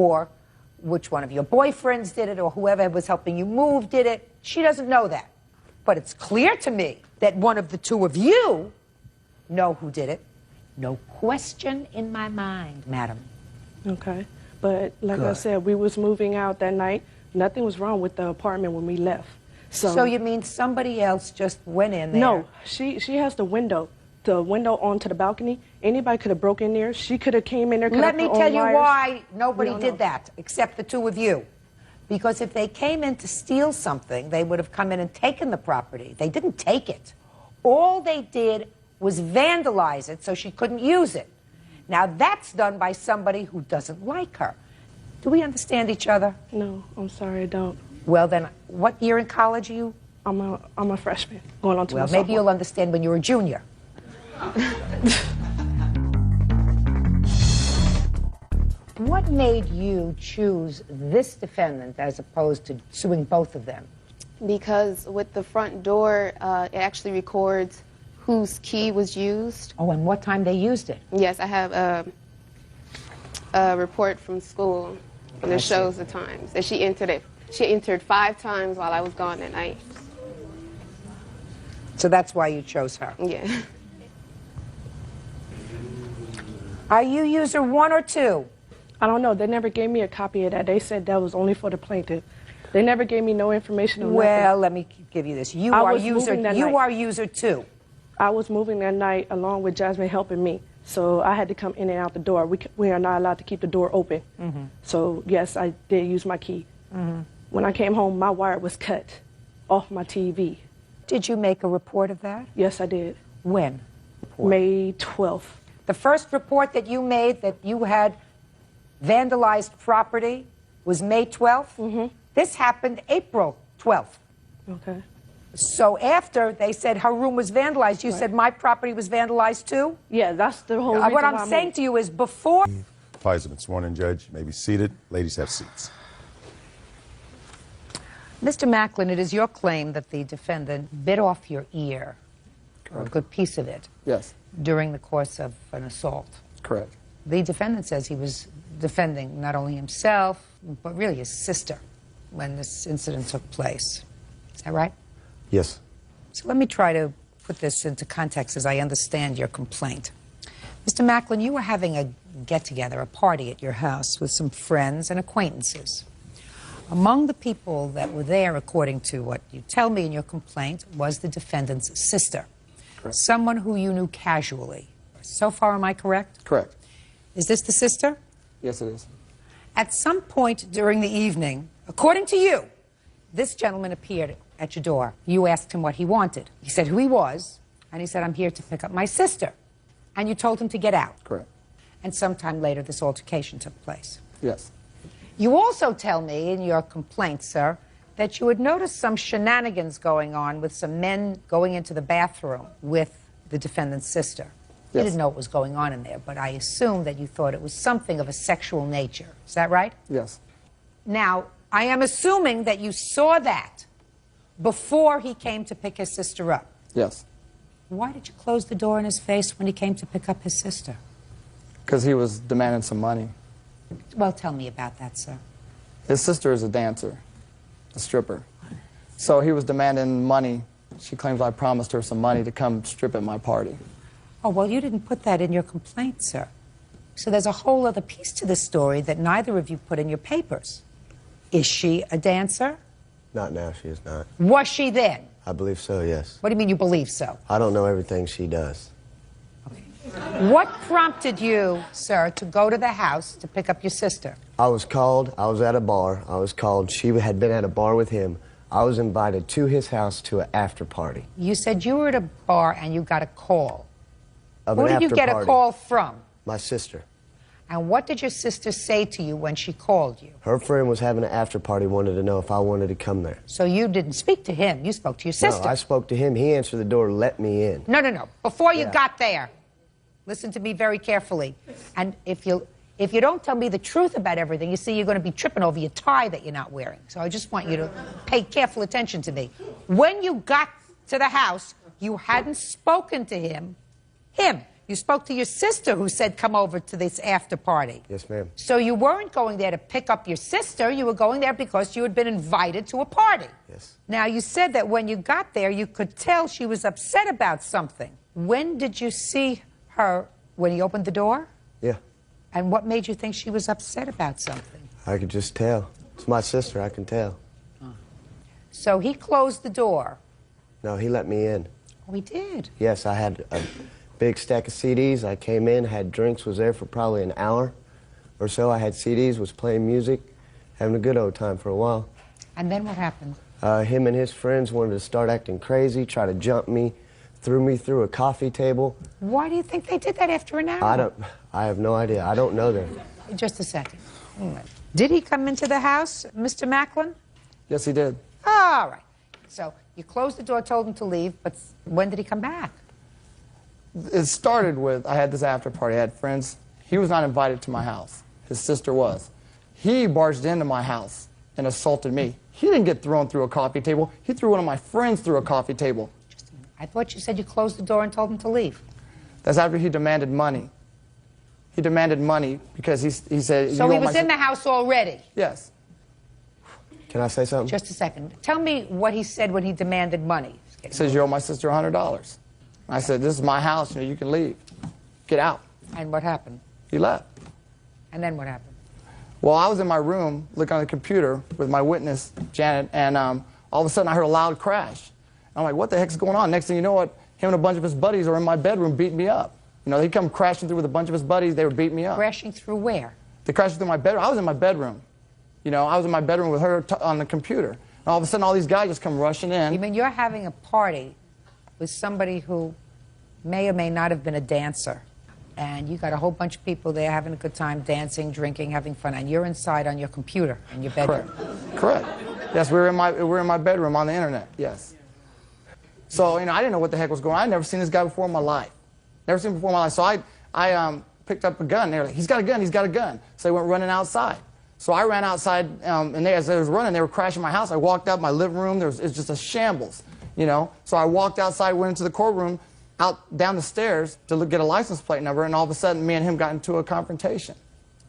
or which one of your boyfriends did it, or whoever was helping you move did it. She doesn't know that. But it's clear to me that one of the two of you know who did it. No question in my mind, madam. Okay. But like I said, we was moving out that night. Nothing was wrong with the apartment when we left. So you mean somebody else just went in there? No, she has the window onto the balcony. Anybody could have broken in there. She could have came in there. Let me tell you why nobody did that except the two of you. Because if they came in to steal something, they would have come in and taken the property. They didn't take it. All they did was vandalize it so she couldn't use it. Now that's done by somebody who doesn't like her. Do we understand each other? No, I'm sorry, I don't. Well then, what year in college are you? I'm a freshman, going on to my Well, sophomore. maybe you'll understand when you're a junior. What made you choose this defendant as opposed to suing both of them? Because with the front door, it actually records whose key was used. Oh, and what time they used it? Yes, I have a report from school, and it shows the times. And she entered it. She entered 5 times while I was gone that night. So that's why you chose her? Yeah. Are you user 1 or 2? I don't know. They never gave me a copy of that. They said that was only for the plaintiff. They never gave me no information on Well, let me give you this. You are user 2. I was moving that night along with Jasmine helping me. So I had to come in and out the door. We are not allowed to keep the door open. Mm-hmm. So, yes, I did use my key. Mm-hmm. When I came home, my wire was cut off my TV. Did you make a report of that? Yes, I did. When? May 12th. The first report that you made that you had vandalized property was May 12th? Mm-hmm. This happened April 12th. Okay. So after they said her room was vandalized, you said my property was vandalized too? Yeah, that's the whole reason what I'm saying to you is before... Parties have been sworn in, Judge. You may be seated. Ladies have seats. Mr. Macklin, it is your claim that the defendant bit off your ear, or a good piece of it, yes, during the course of an assault. correct. The defendant says he was defending not only himself, but really his sister when this incident took place. Is that right? Yes. So let me try to put this into context as I understand your complaint. Mr. Macklin, you were having a get-together, a party at your house with some friends and acquaintances. Among the people that were there, according to what you tell me in your complaint, was the defendant's sister. Correct. Someone who you knew casually. So far, am I correct? Correct. Is this the sister? Yes, it is. At some point during the evening, according to you, this gentleman appeared at your door. You asked him what he wanted. He said who he was, and he said, I'm here to pick up my sister. And you told him to get out. Correct. And sometime later, this altercation took place. Yes. You also tell me in your complaint, sir, that you had noticed some shenanigans going on with some men going into the bathroom with the defendant's sister. You Yes. didn't know what was going on in there, but I assume that you thought it was something of a sexual nature. Is that right? Yes. Now, I am assuming that you saw that before he came to pick his sister up. Yes. Why did you close the door in his face when he came to pick up his sister? Because he was demanding some money. Well, tell me about that, sir. His sister is a dancer, a stripper. So he was demanding money. She claims I promised her some money to come strip at my party. Oh, well, you didn't put that in your complaint, sir. So there's a whole other piece to this story that neither of you put in your papers. Is she a dancer? Not now, she is not. Was she then? I believe so, yes. What do you mean you believe so? I don't know everything she does. Okay. What prompted you, sir, to go to the house to pick up your sister? I was called. I was at a bar. I was called. She had been at a bar with him. I was invited to his house to an after party. You said you were at a bar and you got a call. Of Who an did you after get party. a call from? My sister. And what did your sister say to you when she called you? Her friend was having an after party, wanted to know if I wanted to come there. So you didn't speak to him, you spoke to your sister. No, I spoke to him. He answered the door, let me in. No, no, no. Before you Yeah. got there, listen to me very carefully. And if you don't tell me the truth about everything, you see, you're going to be tripping over your tie that you're not wearing. So I just want you to pay careful attention to me. When you got to the house, you hadn't spoken to him. You spoke to your sister who said come over to this after party. Yes, ma'am. So you weren't going there to pick up your sister. You were going there because you had been invited to a party. Yes. Now, you said that when you got there, you could tell she was upset about something. When did you see her? When he opened the door? Yeah. And what made you think she was upset about something? I could just tell. It's my sister, I can tell. So he closed the door. No, he let me in. Oh, he did? Yes, I had a big stack of CDs. I came in, had drinks, was there for probably an hour or so. I had CDs, was playing music, having a good old time for a while. And then what happened? Him and his friends wanted to start acting crazy, try to jump me, threw me through a coffee table. Why do you think they did that after an hour? I have no idea. I don't know them. Just a second. Did he come into the house, Mr. Macklin? Yes, he did. All right. So you closed the door, told him to leave, but when did he come back? It started with, I had this after party, I had friends. He was not invited to my house. His sister was. He barged into my house and assaulted me. He didn't get thrown through a coffee table. He threw one of my friends through a coffee table. Just a minute. I thought you said you closed the door and told him to leave. That's after he demanded money. He demanded money because he said... So he was in the house already? Yes. Can I say something? Just a second. Tell me what he said when he demanded money. He says, you owe my sister $100. I said, this is my house, you know, you can leave. Get out. And what happened? He left. And then what happened? Well, I was in my room looking on the computer with my witness, Janet, and all of a sudden I heard a loud crash. I'm like, what the heck's going on? Next thing you know, him and a bunch of his buddies are in my bedroom beating me up. You know, they come crashing through with a bunch of his buddies. They were beating me up. Crashing through where? They crashed through my bedroom. I was in my bedroom. You know, I was in my bedroom with her on the computer. And all of a sudden, all these guys just come rushing in. You mean you're having a party with somebody who may or may not have been a dancer, and you got a whole bunch of people there having a good time, dancing, drinking, having fun, and you're inside on your computer in your bedroom? Correct. Yes, we were in my bedroom on the internet, yes. So, you know, I didn't know what the heck was going on. I'd never seen this guy before in my life. Never seen him before in my life. So I picked up a gun. They were like, he's got a gun, he's got a gun. So they went running outside. So I ran outside, and as they was running, they were crashing my house. I walked out my living room. It's just a shambles, you know. So I walked outside, went into the courtroom, down the stairs to get a license plate number, and all of a sudden, me and him got into a confrontation.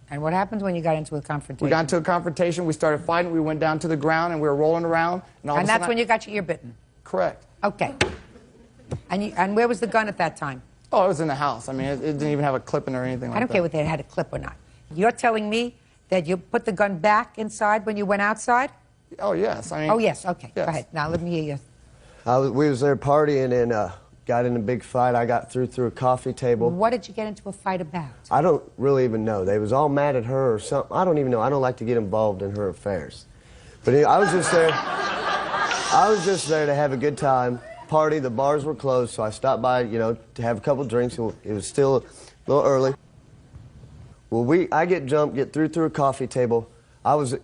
And what happened when you got into a confrontation? We got into a confrontation. We started fighting. We went down to the ground, and we were rolling around. And that's when you got your ear bitten? Correct. Okay. And where was the gun at that time? Oh, it was in the house. I mean, it didn't even have a clipping or anything like that. I don't care whether it had a clip or not. You're telling me that you put the gun back inside when you went outside? Oh, yes. I mean, oh, yes. Okay. Yes. Go ahead. Now, let me hear you. We was there partying and got in a big fight. I got through a coffee table. What did you get into a fight about? I don't really even know. They was all mad at her or something. I don't even know. I don't like to get involved in her affairs. But I was just there. I was just there to have a good time, party. The bars were closed, so I stopped by, you know, to have a couple drinks. It was still a little early. Well, I get through a coffee table. I was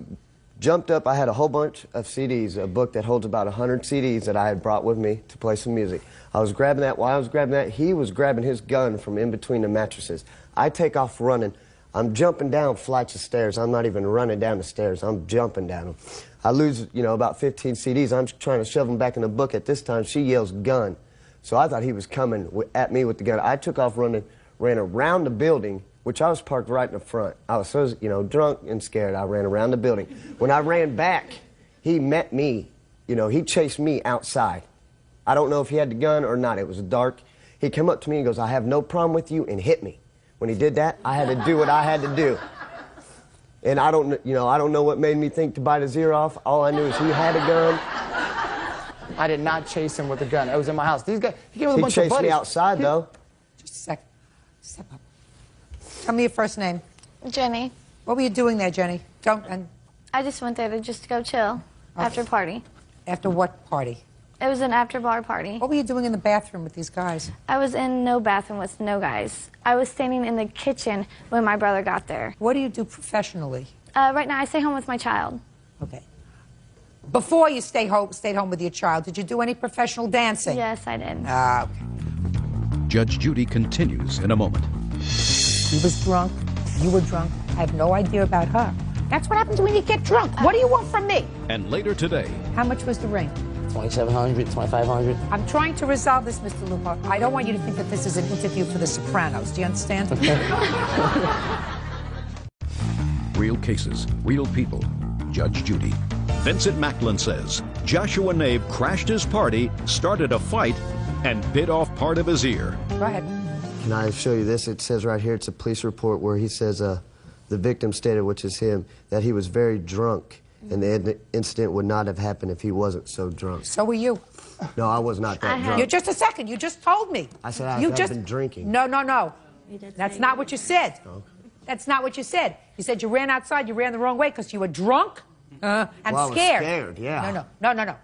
jumped up. I had a whole bunch of CDs, a book that holds about 100 CDs that I had brought with me to play some music. I was grabbing that. While I was grabbing that, he was grabbing his gun from in between the mattresses. I take off running. I'm jumping down flights of stairs. I'm not even running down the stairs. I'm jumping down them. I lose, you know, about 15 CDs. I'm trying to shove them back in the book. At this time, she yells, gun. So I thought he was coming at me with the gun. I took off running, ran around the building, which I was parked right in the front. I was so, you know, drunk and scared. I ran around the building. When I ran back, he met me. You know, he chased me outside. I don't know if he had the gun or not. It was dark. He came up to me and goes, I have no problem with you, and hit me. When he did that, I had to do what I had to do. And I don't know what made me think to bite his ear off. All I knew is he had a gun. I did not chase him with a gun. It was in my house. These guys, he came with a bunch of buddies. He chased me outside, though. Just a second. Step up. Tell me your first name. Jenny. What were you doing there, Jenny? I just went there to just go chill after party. After what party? It was an after-bar party. What were you doing in the bathroom with these guys? I was in no bathroom with no guys. I was standing in the kitchen when my brother got there. What do you do professionally? Right now, I stay home with my child. Okay. Before you stayed home with your child, did you do any professional dancing? Yes, I did. Okay. Judge Judy continues in a moment. He was drunk. You were drunk. I have no idea about her. That's what happens when you get drunk. What do you want from me? And later today. How much was the ring? $2,700, $2,500. I'm trying to resolve this, Mr. Lupo. I don't want you to think that this is an interview for The Sopranos. Do you understand? Real cases, real people. Judge Judy. Vincent Macklin says Joshua Nave crashed his party, started a fight, and bit off part of his ear. Go ahead. Can I show you this? It says right here, it's a police report where he says the victim stated, which is him, that he was very drunk, and the incident would not have happened if he wasn't so drunk. So were you. No, I was not that drunk. You're just a second. You just told me. I said I had been drinking. No, no, no. That's not what you said. Okay. That's not what you said. You said you ran outside, you ran the wrong way because you were drunk and well, I was scared. Scared, yeah. No.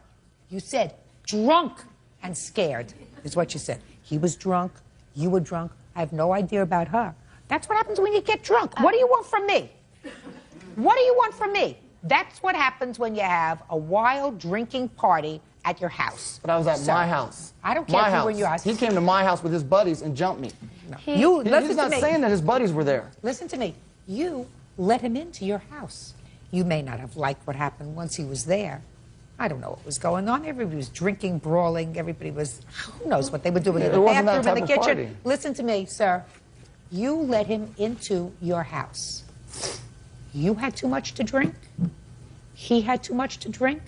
You said drunk and scared is what you said. He was drunk. You were drunk. I have no idea about her. That's what happens when you get drunk. What do you want from me? What do you want from me? That's what happens when you have a wild drinking party at your house. But I was at my house. I don't care if you were in your house. He came to my house with his buddies and jumped me. No. He's not saying that his buddies were there. Listen to me. You let him into your house. You may not have liked what happened once he was there. I don't know what was going on. Everybody was drinking, brawling. Everybody was, who knows what they were doing in the bathroom, in the kitchen. Party. Listen to me, sir. You let him into your house. You had too much to drink. He had too much to drink.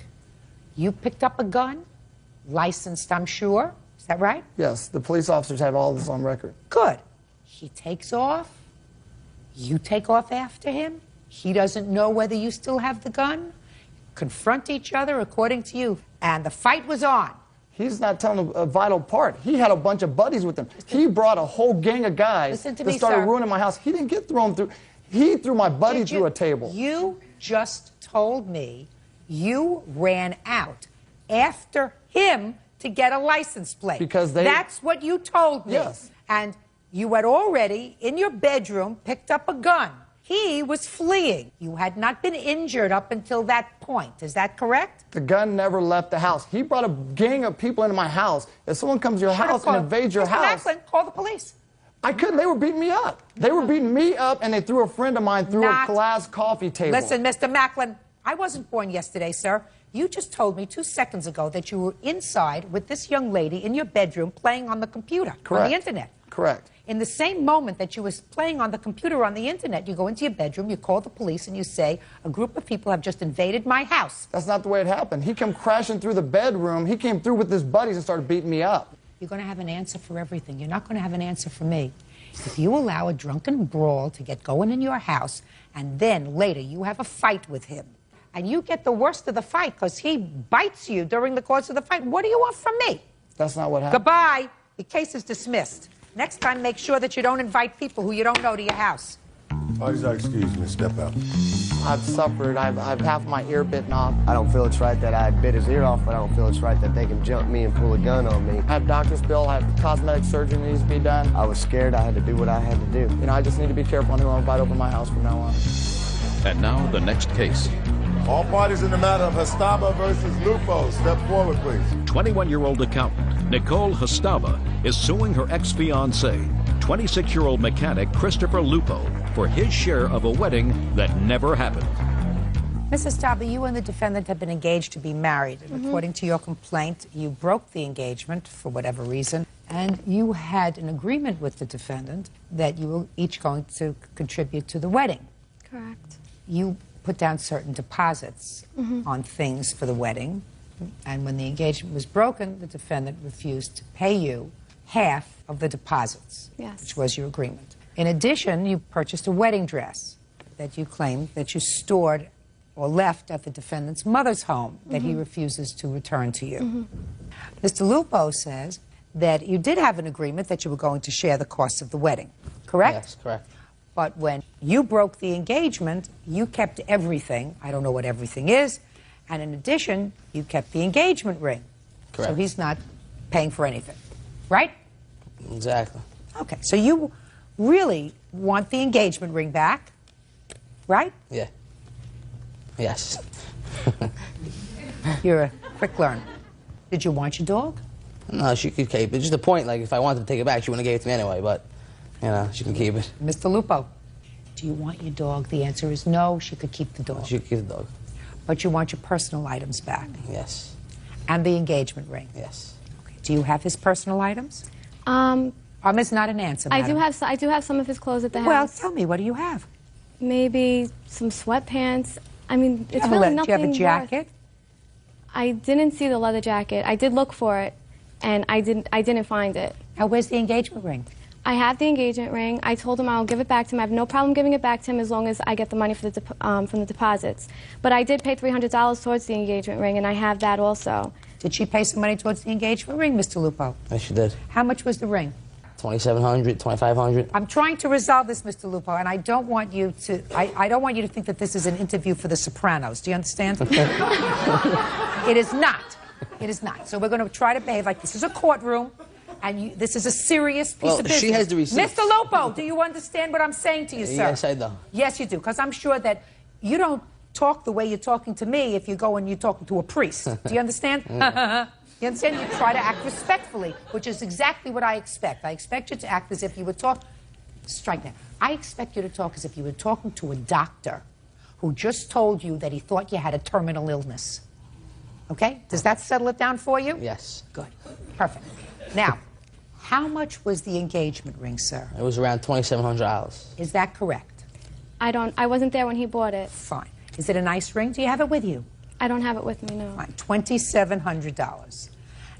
You picked up a gun, licensed, I'm sure. Is that right? Yes, the police officers have all this on record. Good. He takes off. You take off after him. He doesn't know whether you still have the gun. Confront each other according to you. And the fight was on. He's not telling a vital part. He had a bunch of buddies with him. He brought a whole gang of guys that started ruining my house. He didn't get thrown through. He threw my buddy through a table. You just told me you ran out after him to get a license plate. Because That's what you told me. Yes. And you had already, in your bedroom, picked up a gun. He was fleeing. You had not been injured up until that point. Is that correct? The gun never left the house. He brought a gang of people into my house. If someone comes to your house and invades your house... Macklin, call the police. I couldn't. They were beating me up. They were beating me up, and they threw a friend of mine through a glass coffee table. Listen, Mr. Macklin, I wasn't born yesterday, sir. You just told me 2 seconds ago that you were inside with this young lady in your bedroom playing on the computer, on the internet. Correct. In the same moment that you was playing on the computer on the internet, you go into your bedroom, you call the police, and you say, a group of people have just invaded my house. That's not the way it happened. He came crashing through the bedroom. He came through with his buddies and started beating me up. You're going to have an answer for everything. You're not going to have an answer for me. If you allow a drunken brawl to get going in your house, and then later you have a fight with him, and you get the worst of the fight because he bites you during the course of the fight, what do you want from me? That's not what happened. Goodbye. The case is dismissed. Next time, make sure that you don't invite people who you don't know to your house. Excuse me, step out. I've suffered. I've half my ear bitten off. I don't feel it's right that I bit his ear off, but I don't feel it's right that they can jump me and pull a gun on me. I have doctor's bill. I have cosmetic surgery that needs to be done. I was scared. I had to do what I had to do. You know, I just need to be careful on who I invite over my house from now on. And now the next case. All parties in the matter of Hastaba versus Lupo. Step forward, please. 21-year-old accountant Nicole Hastaba is suing her ex-fiancé, 26-year-old mechanic Christopher Lupo, for his share of a wedding that never happened. Mrs. Hastaba, you and the defendant have been engaged to be married. And according to your complaint, you broke the engagement for whatever reason, and you had an agreement with the defendant that you were each going to contribute to the wedding. Correct. You put down certain deposits on things for the wedding, and when the engagement was broken, the defendant refused to pay you half of the deposits, which was your agreement. In addition, you purchased a wedding dress that you claimed that you stored or left at the defendant's mother's home that he refuses to return to you. Mr. Lupo says that you did have an agreement that you were going to share the costs of the wedding, correct? Yes, correct. But when you broke the engagement, you kept everything. I don't know what everything is. And in addition, you kept the engagement ring. Correct. So he's not paying for anything, right? Exactly. Okay, so you really want the engagement ring back, right? Yeah. Yes. You're a quick learner. Did you want your dog? No, she could keep it. Just the point, like, if I wanted to take it back, she wouldn't have gave it to me anyway, but, you know, she can keep it. Mr. Lupo, do you want your dog? The answer is no, she could keep the dog. She could keep the dog. But you want your personal items back. Yes. And the engagement ring? Yes. Okay. Do you have his personal items? It's not an answer, I madam. do have some of his clothes at the house. Well, tell me, what do you have? Maybe some sweatpants. I mean, it's Do really nothing. you have a jacket? I didn't see the leather jacket. I did look for it, and I didn't find it. Now, where's the engagement ring? I have the engagement ring. I told him I'll give it back to him. I have no problem giving it back to him as long as I get the money for from the deposits. But I did pay $300 towards the engagement ring, and I have that also. Did she pay some money towards the engagement ring, Mr. Lupo? Yes, she did. How much was the ring? $2,700, $2,500. I'm trying to resolve this, Mr. Lupo, and I don't want you to. I don't want you to think that this is an interview for The Sopranos. Do you understand? It is not. It is not. So we're going to try to behave like this is a courtroom, and this is a serious piece of business. She has the receipt. Mr. Lupo, do you understand what I'm saying to you, sir? Yes, I do. Yes, you do, because I'm sure that you don't talk the way you're talking to me if you go and you're talking to a priest. Do you understand? You understand? You try to act respectfully, which is exactly what I expect. I expect you to act as if you would talk. Strike that. I expect you to talk as if you were talking to a doctor who just told you that he thought you had a terminal illness. Okay? Does that settle it down for you? Yes. Good. Perfect. Now, how much was the engagement ring, sir? It was around $2,700. Is that correct? I wasn't there when he bought it. Fine. Is it a nice ring? Do you have it with you? I don't have it with me, no. Fine. $2,700.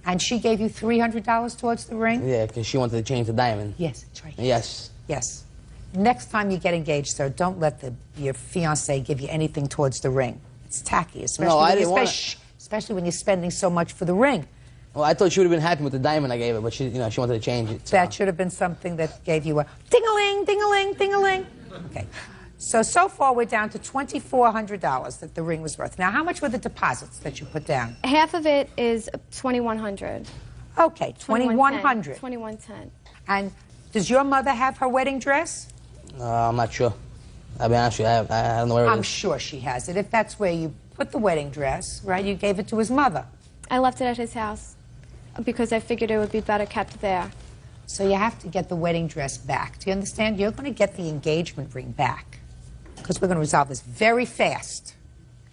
And she gave you $300 towards the ring? Yeah, because she wanted to change the diamond. Yes, that's right. Yes. Yes. Next time you get engaged, sir, don't let your fiancé give you anything towards the ring. It's tacky, especially when you're spending so much for the ring. Well, I thought she would have been happy with the diamond I gave her, but she wanted to change it. So. That should have been something that gave you a ding-a-ling, ding-a-ling, ding-a-ling. Okay. So far we're down to $2,400 that the ring was worth. Now, how much were the deposits that you put down? Half of it is $2,100. Okay, $2,100. $2,110. And does your mother have her wedding dress? I'm not sure. I'll be honest with you, I don't know where it is. I'm sure she has it. If that's where you put the wedding dress, right, you gave it to his mother. I left it at his house because I figured it would be better kept there. So you have to get the wedding dress back. Do you understand? You're going to get the engagement ring back because we're going to resolve this very fast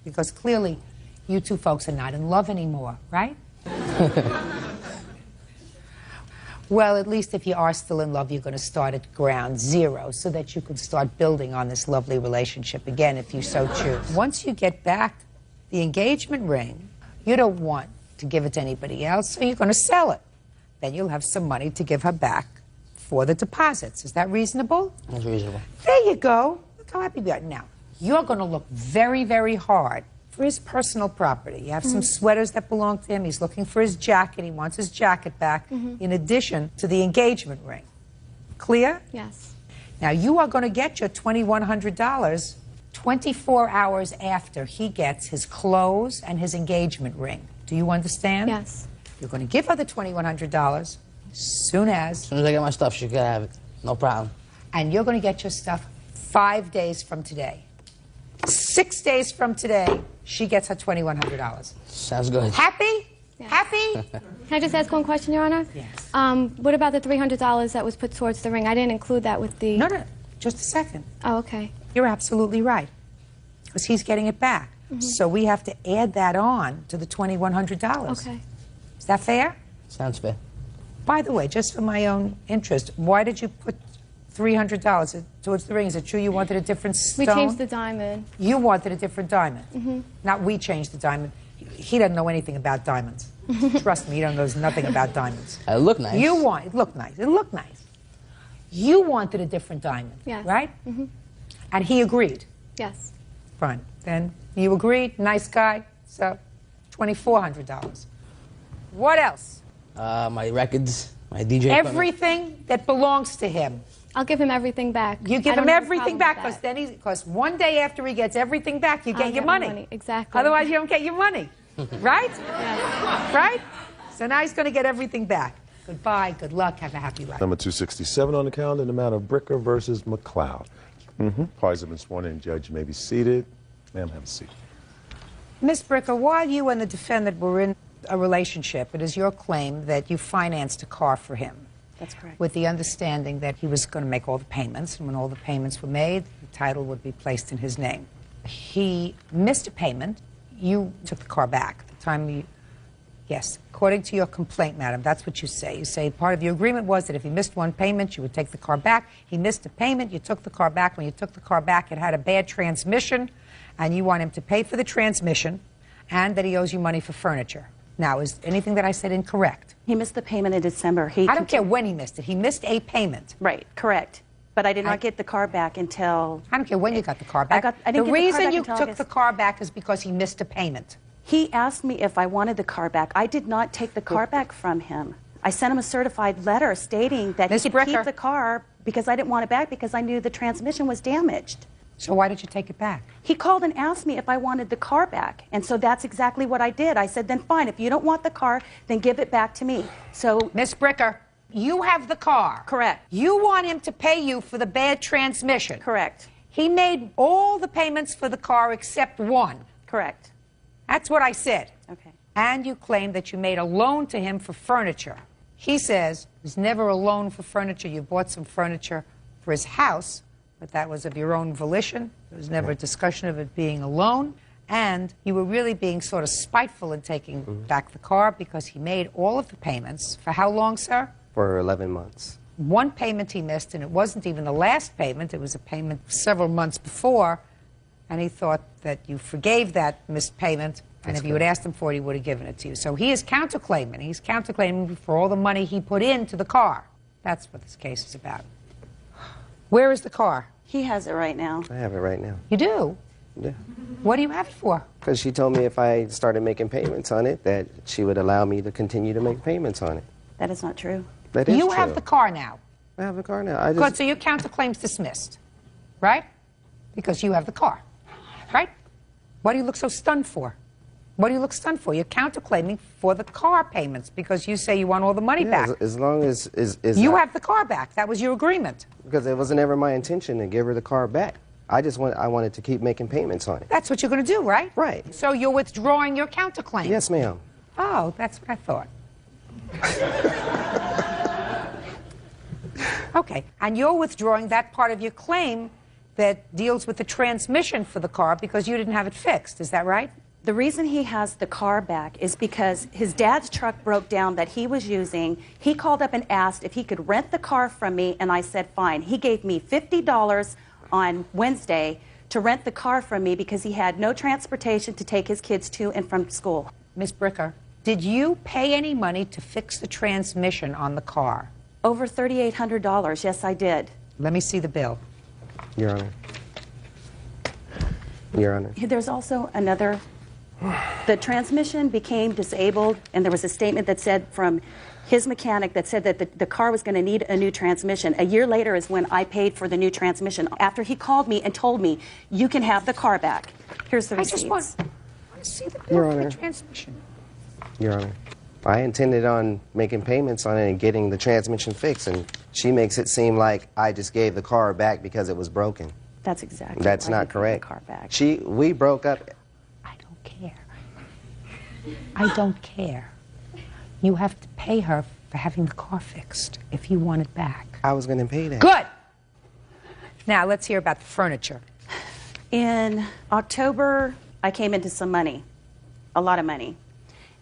because clearly you two folks are not in love anymore, right? Well, at least if you are still in love, you're going to start at ground zero so that you can start building on this lovely relationship again if you so choose. Once you get back the engagement ring, you don't want to give it to anybody else, so you're going to sell it. Then you'll have some money to give her back for the deposits. Is that reasonable? That's reasonable. There you go. Look how happy we are. Now, you're going to look very, very hard for his personal property. You have some sweaters that belong to him. He's looking for his jacket. He wants his jacket back in addition to the engagement ring. Clear? Yes. Now, you are going to get your $2,100 24 hours after he gets his clothes and his engagement ring. Do you understand? Yes. You're going to give her the $2,100 soon as I get my stuff, she can have it. No problem. And you're going to get your stuff 5 days from today. 6 days from today, she gets her $2,100. Sounds good. Happy? Yes. Happy? Can I just ask one question, Your Honor? Yes. What about the $300 that was put towards the ring? I didn't include that with the... No, just a second. Oh, okay. You're absolutely right. Because he's getting it back. So we have to add that on to the $2,100. Okay. Is that fair? Sounds fair. By the way, just for my own interest, why did you put $300 towards the ring? Is it true you wanted a different stone? We changed the diamond. You wanted a different diamond. Not we changed the diamond. He doesn't know anything about diamonds. Trust me, he knows nothing about diamonds. It looked nice. It looked nice. It looked nice. You wanted a different diamond, Yes. right? And he agreed. Yes. Fine. Then you agreed. Nice guy. So $2,400. What else? My records, my DJ equipment. Everything that belongs to him. I'll give him everything back. You give I don't him have a everything problem back with because one day after he gets everything back, you I'll get your get my money. money. Exactly. Otherwise, you don't get your money. Right? Yes. Right? So now he's going to get everything back. Goodbye. Good luck. Have a happy life. Number 267 on the calendar in the matter of Bricker versus McLeod. Parties have been sworn in. Judge, you may be seated. Ma'am, have a seat. Ms. Bricker, while you and the defendant were in a relationship, it is your claim that you financed a car for him. That's correct. With the understanding that he was going to make all the payments, and when all the payments were made, the title would be placed in his name. He missed a payment. You took the car back. At the time Yes, according to your complaint, madam, that's what you say. You say part of your agreement was that if he missed one payment, you would take the car back. He missed a payment, you took the car back. When you took the car back, it had a bad transmission, and you want him to pay for the transmission, and that he owes you money for furniture. Now, is anything that I said incorrect? He missed the payment in December. I don't care when he missed it. He missed a payment. Right, correct. But I did not get the car back until... I don't care when you got the car back. The reason you took the car back is because he missed a payment. He asked me if I wanted the car back. I did not take the car back from him. I sent him a certified letter stating that he could keep the car because I didn't want it back because I knew the transmission was damaged. So why did you take it back? He called and asked me if I wanted the car back. And so that's exactly what I did. I said, then fine, if you don't want the car, then give it back to me. So... Miss Bricker, you have the car. Correct. You want him to pay you for the bad transmission. Correct. He made all the payments for the car except one. Correct. That's what I said. Okay. And you claim that you made a loan to him for furniture. He says it was never a loan for furniture. You bought some furniture for his house, but that was of your own volition. There was never a discussion of it being a loan. And you were really being sort of spiteful in taking back the car because he made all of the payments. For how long, sir? For 11 months. One payment he missed, and it wasn't even the last payment. It was a payment several months before, and he thought that you forgave that missed payment, and if you had asked him for it, he would have given it to you. So he is counterclaiming. He's counterclaiming for all the money he put into the car. That's what this case is about. Where is the car? He has it right now. I have it right now. You do? Yeah. What do you have it for? Because she told me if I started making payments on it, that she would allow me to continue to make payments on it. That is not true. That is You true. have the car now. I have the car now. Good, so your counterclaim's dismissed, right? Because you have the car, right? What do you look so stunned for? What do you look stunned for? You're counterclaiming for the car payments because you say you want all the money back. As long as... You have the car back. That was your agreement. Because it wasn't ever my intention to give her the car back. I wanted to keep making payments on it. That's what you're going to do, right? Right. So you're withdrawing your counterclaim. Yes, ma'am. Oh, that's what I thought. Okay, and you're withdrawing that part of your claim that deals with the transmission for the car because you didn't have it fixed. Is that right? The reason he has the car back is because his dad's truck broke down that he was using. He called up and asked if he could rent the car from me, and I said fine. He gave me $50 on Wednesday to rent the car from me because he had no transportation to take his kids to and from school. Miss Bricker, did you pay any money to fix the transmission on the car? Over $3,800, yes, I did. Let me see the bill. Your Honor. Your Honor. There's also another... The transmission became disabled, and there was a statement that said from his mechanic that said that the car was going to need a new transmission. A year later is when I paid for the new transmission, after he called me and told me, you can have the car back. Here's the receipts. I just want to see the bill Your for Honor. the transmission. Your Honor. I intended on making payments on it and getting the transmission fixed, and she makes it seem like I just gave the car back because it was broken. That's exactly That's why not he gave correct. The car back. We broke up. I don't care. I don't care. You have to pay her for having the car fixed if you want it back. I was going to pay that. Good. Now let's hear about the furniture. In October, I came into some money, a lot of money.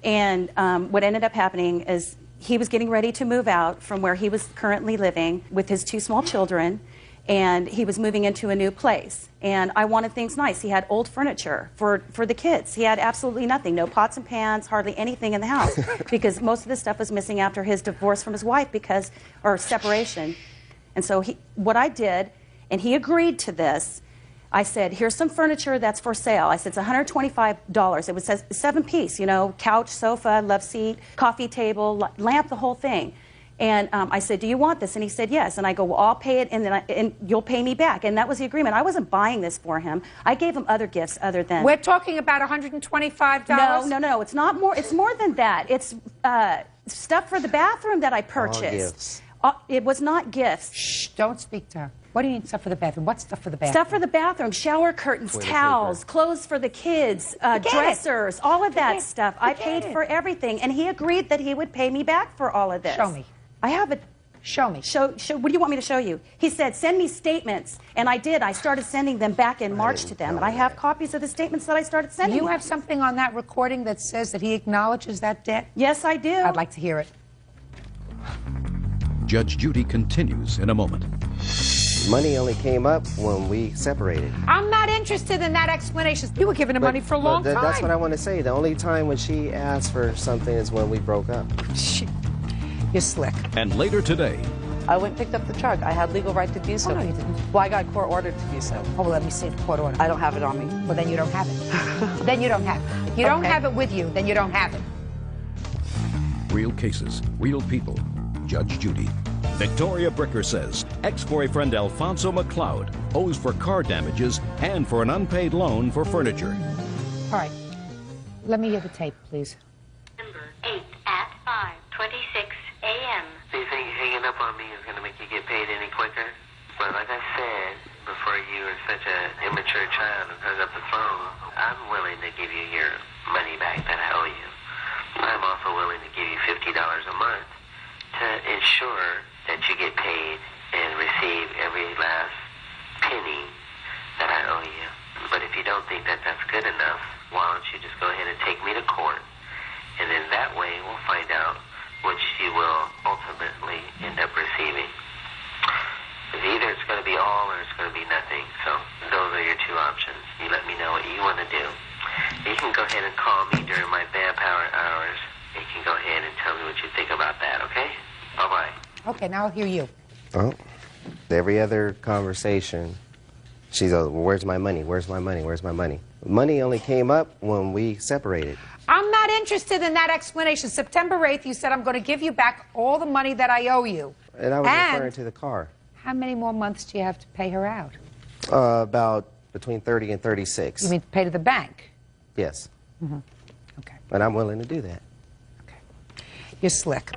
And what ended up happening is he was getting ready to move out from where he was currently living with his 2 small children, and he was moving into a new place. And I wanted things nice. He had old furniture for the kids. He had absolutely nothing, no pots and pans, hardly anything in the house, because most of the stuff was missing after his divorce from his wife or separation. And so what I did, and he agreed to this, I said, here's some furniture that's for sale. I said, it's $125. It was a 7-piece, you know, couch, sofa, love seat, coffee table, lamp, the whole thing. And I said, do you want this? And he said, yes. And I go, well, I'll pay it, and then and you'll pay me back. And that was the agreement. I wasn't buying this for him. I gave him other gifts other than... We're talking about $125? No. It's not more. It's more than that. It's stuff for the bathroom that I purchased. All gifts. It was not gifts. Shh, don't speak to her. What do you mean stuff for the bathroom? What's stuff for the bathroom? Stuff for the bathroom, shower curtains, towels, clothes for the kids, dressers, all of that stuff. I paid for everything, and he agreed that he would pay me back for all of this. Show me. I have Show me. What do you want me to show you? He said, send me statements, and I did. I started sending them back in March to them, and I have copies of the statements that I started sending. You have something on that recording that says that he acknowledges that debt? Yes, I do. I'd like to hear it. Judge Judy continues in a moment. Money only came up when we separated. I'm not interested in that explanation. You were giving him money for a long time. That's what I want to say. The only time when she asked for something is when we broke up. You're slick. And later today, I went and picked up the truck. I had legal right to do so. Oh, no, you didn't. Well, I got court ordered to do so. Oh, well, let me see the court order. I don't have it on me. Well, then you don't have it. Then you don't have it. You don't have it with you, then you don't have it. real cases, real people. Judge Judy. Victoria Bricker says ex-boyfriend Alfonso McLeod owes for car damages and for an unpaid loan for furniture. All right. Let me hear the tape, please. Number 8 at 5:26 a.m. Do you think hanging up on me is going to make you get paid any quicker? But like I said, before you were such an immature child and hung up the phone, I'm willing to give you your money back that I owe you. I'm also willing to give you $50 a month to ensure that you get paid and receive every last penny that I owe you. But if you don't think that that's good enough, why don't you just go ahead and take me to court? And then that way we'll find out which you will ultimately end up receiving. Because either it's going to be all or it's going to be nothing. So those are your two options. You let me know what you want to do. You can go ahead and call me during my manpower hours. You can go ahead and tell me what you think about that, okay? Bye-bye. Okay, now I'll hear you. Oh, every other conversation, she's like, well, where's my money? Where's my money? Where's my money? Money only came up when we separated. I'm not interested in that explanation. September 8th, you said I'm going to give you back all the money that I owe you. And I was referring to the car. How many more months do you have to pay her out? About between 30 and 36. You mean pay to the bank? Yes. Mm-hmm. Okay. And I'm willing to do that. Okay. You're slick.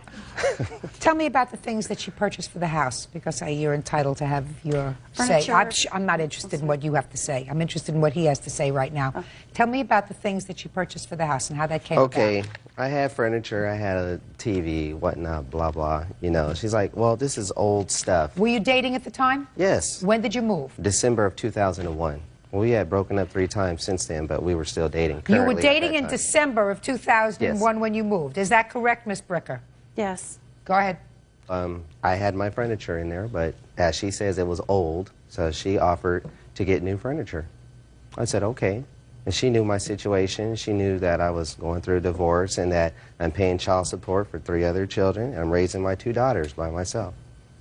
Tell me about the things that you purchased for the house, because you're entitled to have your say. I'm not interested in what you have to say. I'm interested in what he has to say right now. Oh. Tell me about the things that you purchased for the house and how that came about. Okay. I had furniture, I had a TV, whatnot, blah, blah. You know, she's like, well, this is old stuff. Were you dating at the time? Yes. When did you move? December of 2001. Well, we had broken up 3 times since then, but we were still dating. You were dating in December of 2001 when you moved. Is that correct, Miss Bricker? Yes. Go ahead. I had my furniture in there, but as she says, it was old, so she offered to get new furniture. I said, okay. And she knew my situation. She knew that I was going through a divorce and that I'm paying child support for 3 other children. I'm raising my 2 daughters by myself.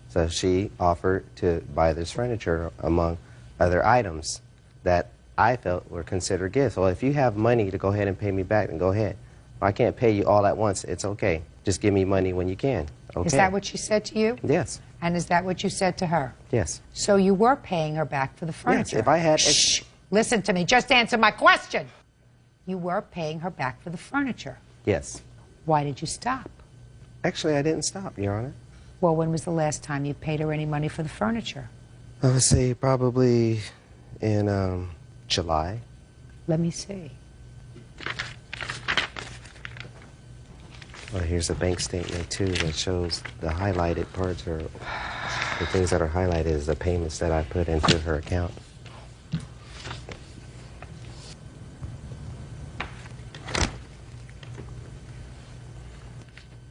So she offered to buy this furniture among other items that I felt were considered gifts. Well, if you have money to go ahead and pay me back, then go ahead. If I can't pay you all at once, it's okay. Just give me money when you can. Okay. Is that what she said to you? Yes. And is that what you said to her? Yes. So you were paying her back for the furniture? Yes, if I had... Shh! Listen to me. Just answer my question. You were paying her back for the furniture? Yes. Why did you stop? Actually, I didn't stop, Your Honor. Well, when was the last time you paid her any money for the furniture? I would say probably in July. Let me see. Well, here's a bank statement, too, that shows the highlighted parts, or the things that are highlighted is the payments that I put into her account.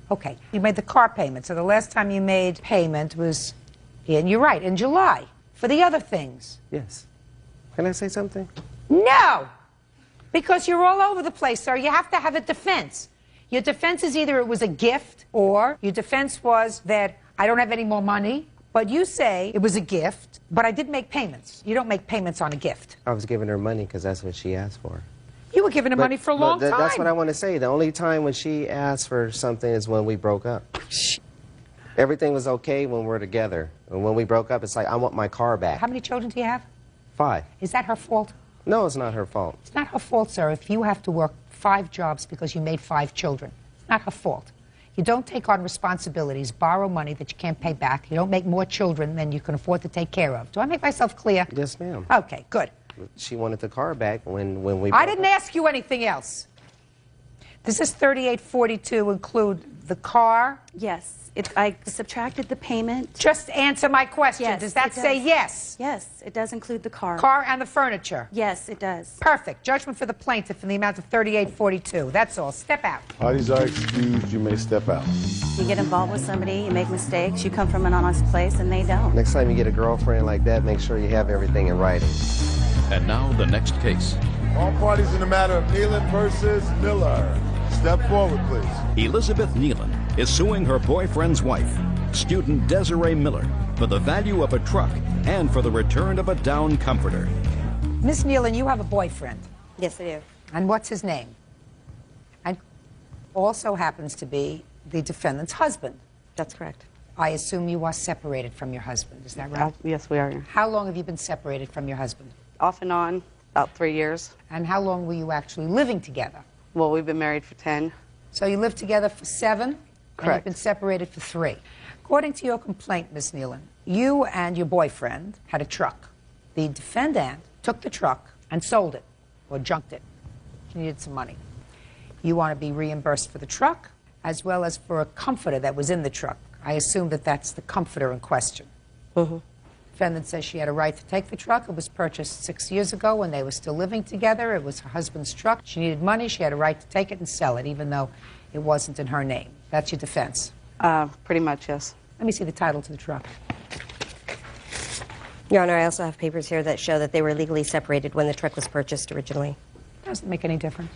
Okay, you made the car payment, so the last time you made payment was you're right, in July. For the other things. Yes. Can I say something? No! Because you're all over the place, sir. You have to have a defense. Your defense is either it was a gift, or your defense was that I don't have any more money, but you say it was a gift, but I did make payments. You don't make payments on a gift. I was giving her money because that's what she asked for. You were giving her money for a long time. That's what I want to say. The only time when she asked for something is when we broke up. Everything was okay when we're together. And when we broke up, it's like, I want my car back. How many children do you have? 5. Is that her fault? No, it's not her fault. It's not her fault, sir, if you have to work 5 jobs because you made 5 children. It's not her fault. You don't take on responsibilities, borrow money that you can't pay back. You don't make more children than you can afford to take care of. Do I make myself clear? Yes, ma'am. Okay, good. She wanted the car back when we I didn't ask you anything else. Does this 3842 include the car? Yes. I subtracted the payment. Just answer my question. Yes, does that it say does. yes? Yes, it does include the car. Car and the furniture? Yes, it does. Perfect. Judgment for the plaintiff in the amount of $38.42. That's all. Step out. Parties are excused. You may step out. You get involved with somebody, you make mistakes, you come from an honest place, and they don't. Next time you get a girlfriend like that, make sure you have everything in writing. And now the next case. All parties in the matter of Nealon versus Miller. Step forward, please. Elizabeth Nealon is suing her boyfriend's wife, student Desiree Miller, for the value of a truck and for the return of a down comforter. Miss Nealon, you have a boyfriend. Yes, I do. And what's his name? And also happens to be the defendant's husband. That's correct. I assume you are separated from your husband. Is that right? Yes, we are. How long have you been separated from your husband? Off and on, about 3 years. And how long were you actually living together? Well, we've been married for 10. So you lived together for 7? And Correct. you've been separated for 3. According to your complaint, Miss Nealon, you and your boyfriend had a truck. The defendant took the truck and sold it, or junked it. She needed some money. You want to be reimbursed for the truck, as well as for a comforter that was in the truck. I assume that that's the comforter in question. Mm-hmm. Defendant says she had a right to take the truck. It was purchased 6 years ago when they were still living together. It was her husband's truck. She needed money. She had a right to take it and sell it, even though it wasn't in her name. That's your defense. Pretty much, yes. Let me see the title to the truck. Your Honor, I also have papers here that show that they were legally separated when the truck was purchased originally. Doesn't make any difference.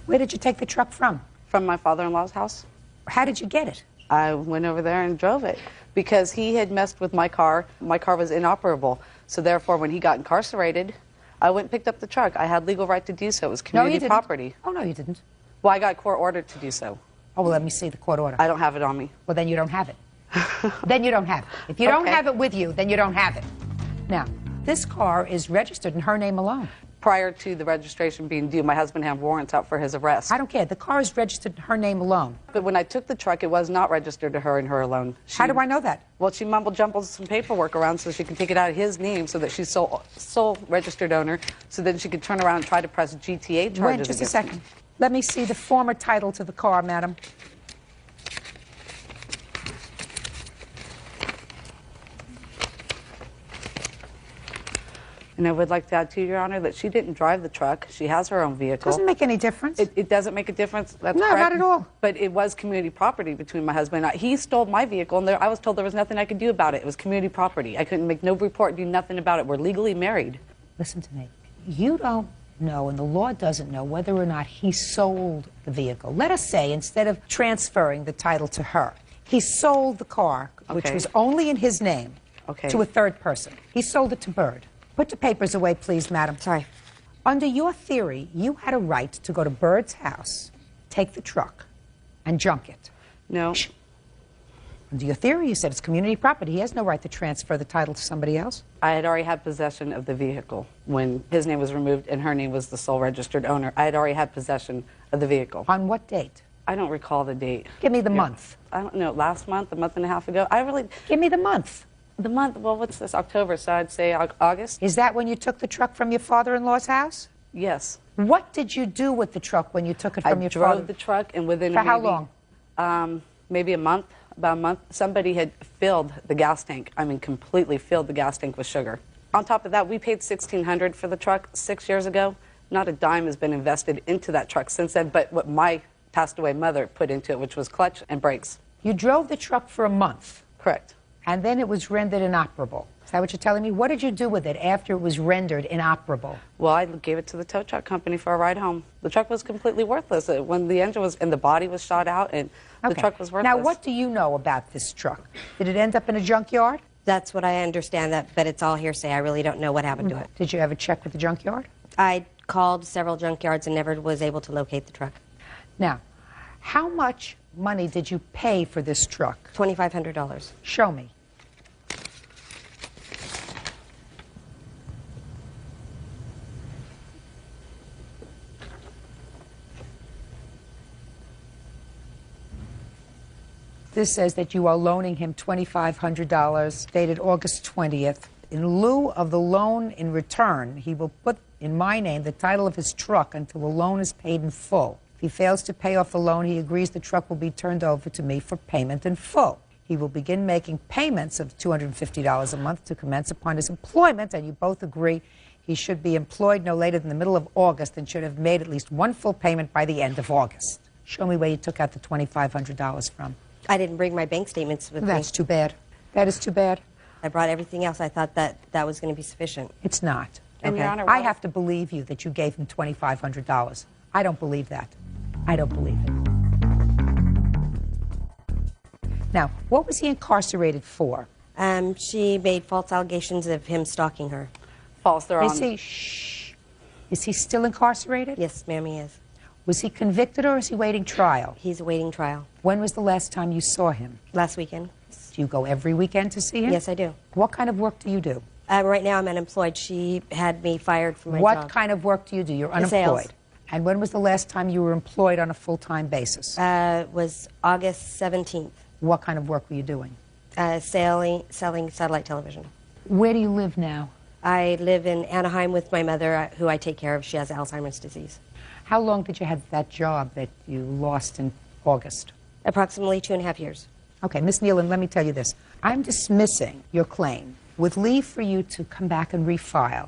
Where did you take the truck from? From my father-in-law's house. How did you get it? I went over there and drove it because he had messed with my car. My car was inoperable. So therefore, when he got incarcerated, I went and picked up the truck. I had legal right to do so. It was community property. Oh, no, you didn't. Well, I got court ordered to do so. Oh, well, let me see the court order. I don't have it on me. Well, then you don't have it. Then you don't have it. If you don't have it with you, then you don't have it. Now, this car is registered in her name alone. Prior to the registration being due, my husband had warrants out for his arrest. I don't care. The car is registered in her name alone. But when I took the truck, it was not registered to her and her alone. How do I know that? Well, she mumble-jumbled some paperwork around so she can take it out of his name so that she's sole registered owner, so then she could turn around and try to press GTA charges. Wait just a second. Let me see the former title to the car, madam. And I would like to add to Your Honor that she didn't drive the truck. She has her own vehicle. Doesn't make any difference. It doesn't make a difference. That's No, correct. not at all. But it was community property between my husband and I. He stole my vehicle, and I was told there was nothing I could do about it. It was community property. I couldn't make no report, do nothing about it. We're legally married. Listen to me. You don't know, and the law doesn't know, whether or not he sold the vehicle. Let us say, instead of transferring the title to her, he sold the car, which was only in his name, to a third person. He sold it to Bird. Put the papers away, please, madam. Sorry. Under your theory, you had a right to go to Bird's house, take the truck, and junk it. No. Under your theory, you said it's community property. He has no right to transfer the title to somebody else. I had already had possession of the vehicle when his name was removed and her name was the sole registered owner. I had already had possession of the vehicle. On what date? I don't recall the date. Give me the month. I don't know, last month, a month and a half ago. Give me the month. The month, well, what's this, October, so I'd say August. Is that when you took the truck from your father-in-law's house? Yes. What did you do with the truck when you took it from your father? I drove the truck, and within For how long? Maybe a month, about a month. Somebody had filled the gas tank. I mean, completely filled the gas tank with sugar. On top of that, we paid $1,600 for the truck 6 years ago. Not a dime has been invested into that truck since then, but what my passed away mother put into it, which was clutch and brakes. You drove the truck for a month. Correct. And then it was rendered inoperable. Is that what you're telling me? What did you do with it after it was rendered inoperable? Well, I gave it to the tow truck company for a ride home. The truck was completely worthless. When the engine was, and the body was shot out, and the truck was worthless. Now, what do you know about this truck? Did it end up in a junkyard? That's what I understand, but it's all hearsay. I really don't know what happened to it. Did you ever check with the junkyard? I called several junkyards and never was able to locate the truck. Now, how much money did you pay for this truck? $2,500. Show me. This says that you are loaning him $2,500, dated August 20th. In lieu of the loan in return, he will put in my name the title of his truck until the loan is paid in full. If he fails to pay off the loan, he agrees the truck will be turned over to me for payment in full. He will begin making payments of $250 a month to commence upon his employment, and you both agree he should be employed no later than the middle of August and should have made at least one full payment by the end of August. Show me where you took out the $2,500 from. I didn't bring my bank statements with me. That's too bad. That is too bad. I brought everything else. I thought that was going to be sufficient. It's not. And Okay? Your Honor, I have to believe you that you gave him $2,500. I don't believe that. I don't believe it. Now, what was he incarcerated for? She made false allegations of him stalking her. False. They're Is he? Shh. Is he still incarcerated? Yes, ma'am, he is. Was he convicted or is he waiting trial? He's awaiting trial. When was the last time you saw him? Last weekend. Do you go every weekend to see him? Yes, I do. What kind of work do you do? Right now I'm unemployed. She had me fired from my What job. kind of work do you do? You're unemployed. Sales. And when was the last time you were employed on a full-time basis? Was August 17th. What kind of work were you doing? Selling satellite television. Where do you live now? I live in Anaheim with my mother, who I take care of. She has Alzheimer's disease. How long did you have that job that you lost in August? Approximately 2.5 years. Okay, Miss Nealon, let me tell you this. I'm dismissing your claim with leave for you to come back and refile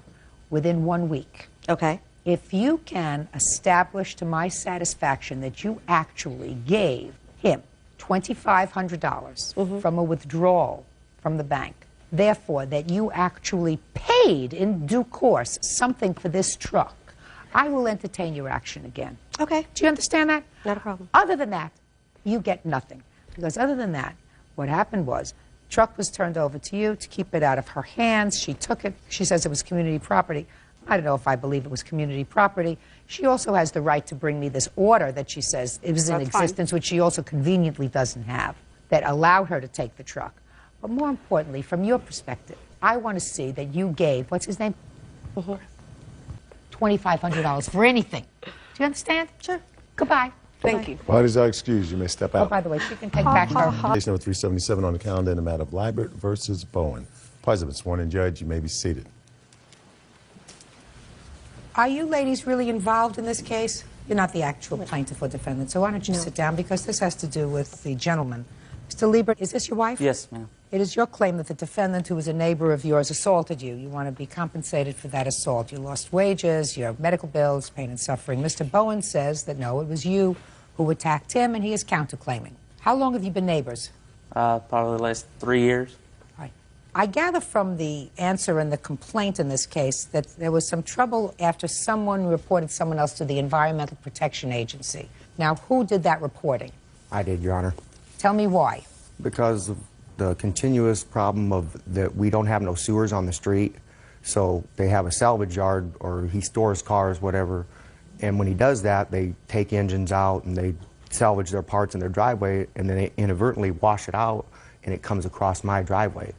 within 1 week. Okay. If you can establish to my satisfaction that you actually gave him $2,500 from a withdrawal from the bank, therefore that you actually paid in due course something for this truck, I will entertain your action again. Okay. Do you understand that? Not a problem. Other than that, you get nothing. Because other than that, what happened was, truck was turned over to you to keep it out of her hands. She took it. She says it was community property. I don't know if I believe it was community property. She also has the right to bring me this order that she says it was in existence, which she also conveniently doesn't have, that allowed her to take the truck. But more importantly, from your perspective, I want to see that you gave, what's his name? $2,500 for anything. Do you understand? Sure. Goodbye. Thank you. Parties are excused. You may step out. Oh, by the way, she can take back her. Case number 377 on the calendar in the matter of Liebert versus Bowen. Parties have been sworn in. Judge, you may be seated. Are you ladies really involved in this case? You're not the actual plaintiff or defendant, so why don't you sit down, because this has to do with the gentleman. Mr. Liebert, is this your wife? Yes, ma'am. It is your claim that the defendant, who is a neighbor of yours, assaulted you. You want to be compensated for that assault. You lost wages, your medical bills, pain and suffering. Mr. Bowen says that no, it was you who attacked him, and he is counterclaiming. How long have you been neighbors? Probably the last 3 years. Right. I gather from the answer in the complaint in this case that there was some trouble after someone reported someone else to the Environmental Protection Agency. Now, who did that reporting? I did, Your Honor. Tell me why. Because of the continuous problem of that we don't have no sewers on the street, so they have a salvage yard, or he stores cars, whatever, and when he does that, they take engines out and they salvage their parts in their driveway, and then they inadvertently wash it out, and it comes across my driveway.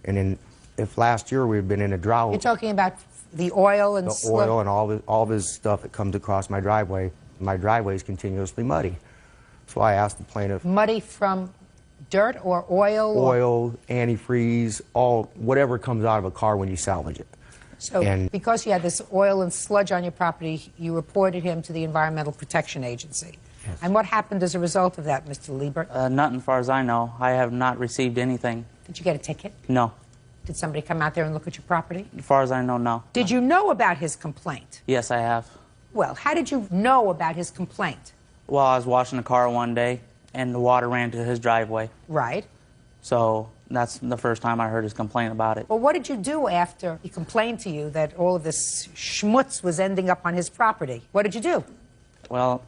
And then, if last year we've been in a drought, You're talking about the oil and the oil and all of his stuff that comes across my driveway is continuously muddy. So I asked the plaintiff. Muddy from dirt or oil? Oil, antifreeze, whatever comes out of a car when you salvage it. So because you had this oil and sludge on your property, you reported him to the Environmental Protection Agency. Yes. And what happened as a result of that, Mr. Liebert? Nothing as far as I know. I have not received anything. Did you get a ticket? No. Did somebody come out there and look at your property? As far as I know, no. Did you know about his complaint? Yes, I have. Well, how did you know about his complaint? Well, I was washing the car one day, and the water ran to his driveway. Right. So that's the first time I heard his complaint about it. Well, what did you do after he complained to you that all of this schmutz was ending up on his property? What did you do? Well,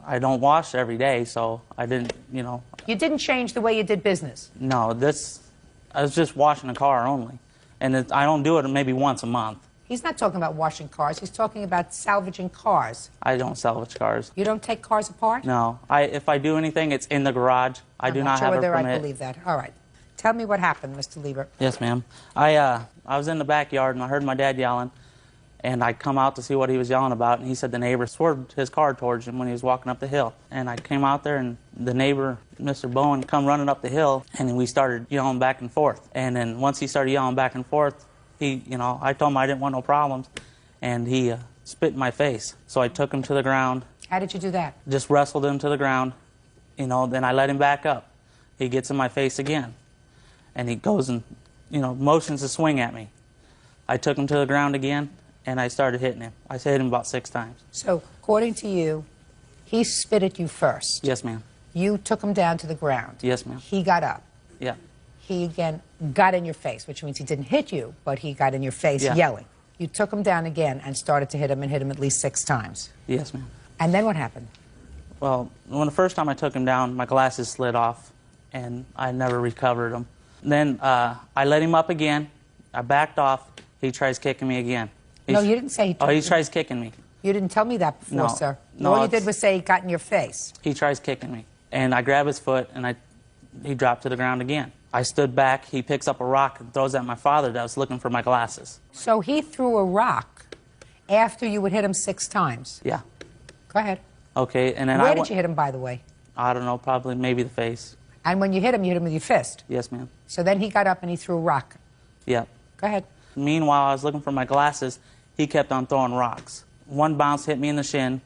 I don't wash every day, so I didn't, You didn't change the way you did business? No, I was just washing the car only. And I don't do it maybe once a month. He's not talking about washing cars. He's talking about salvaging cars. I don't salvage cars. You don't take cars apart? No. If I do anything, it's in the garage. I do not have a permit. I believe that. All right. Tell me what happened, Mr. Liebert. Yes, ma'am. I was in the backyard, and I heard my dad yelling. And I come out to see what he was yelling about, and he said the neighbor swerved his car towards him when he was walking up the hill. And I came out there, and the neighbor, Mr. Bowen, come running up the hill, and we started yelling back and forth. And then once he started yelling back and forth, I told him I didn't want no problems, and he spit in my face. So I took him to the ground. How did you do that? Just wrestled him to the ground, you know, then I let him back up. He gets in my face again, and he goes and, you know, motions to swing at me. I took him to the ground again, and I started hitting him. I hit him about 6 times. So, according to you, he spit at you first. Yes, ma'am. You took him down to the ground. Yes, ma'am. He got up. Yeah. He again got in your face, which means he didn't hit you, but he got in your face yelling. You took him down again and started to hit him and hit him at least 6 times. Yes, ma'am. And then what happened? Well, when the first time I took him down, my glasses slid off, and I never recovered them. Then I let him up again. I backed off. He tries kicking me again. No, you didn't say he took he tries kicking me. You didn't tell me that before, No. sir. No, All you did was say he got in your face. He tries kicking me. And I grab his foot, and he dropped to the ground again. I stood back. He picks up a rock and throws at my father that was looking for my glasses. So he threw a rock after you would hit him 6 times. Yeah. Go ahead. Okay, and then Where did you hit him, by the way? I don't know, probably maybe the face. And when you hit him with your fist. Yes, ma'am. So then he got up and he threw a rock. Yeah. Go ahead. Meanwhile, I was looking for my glasses. He kept on throwing rocks. One bounce hit me in the shin,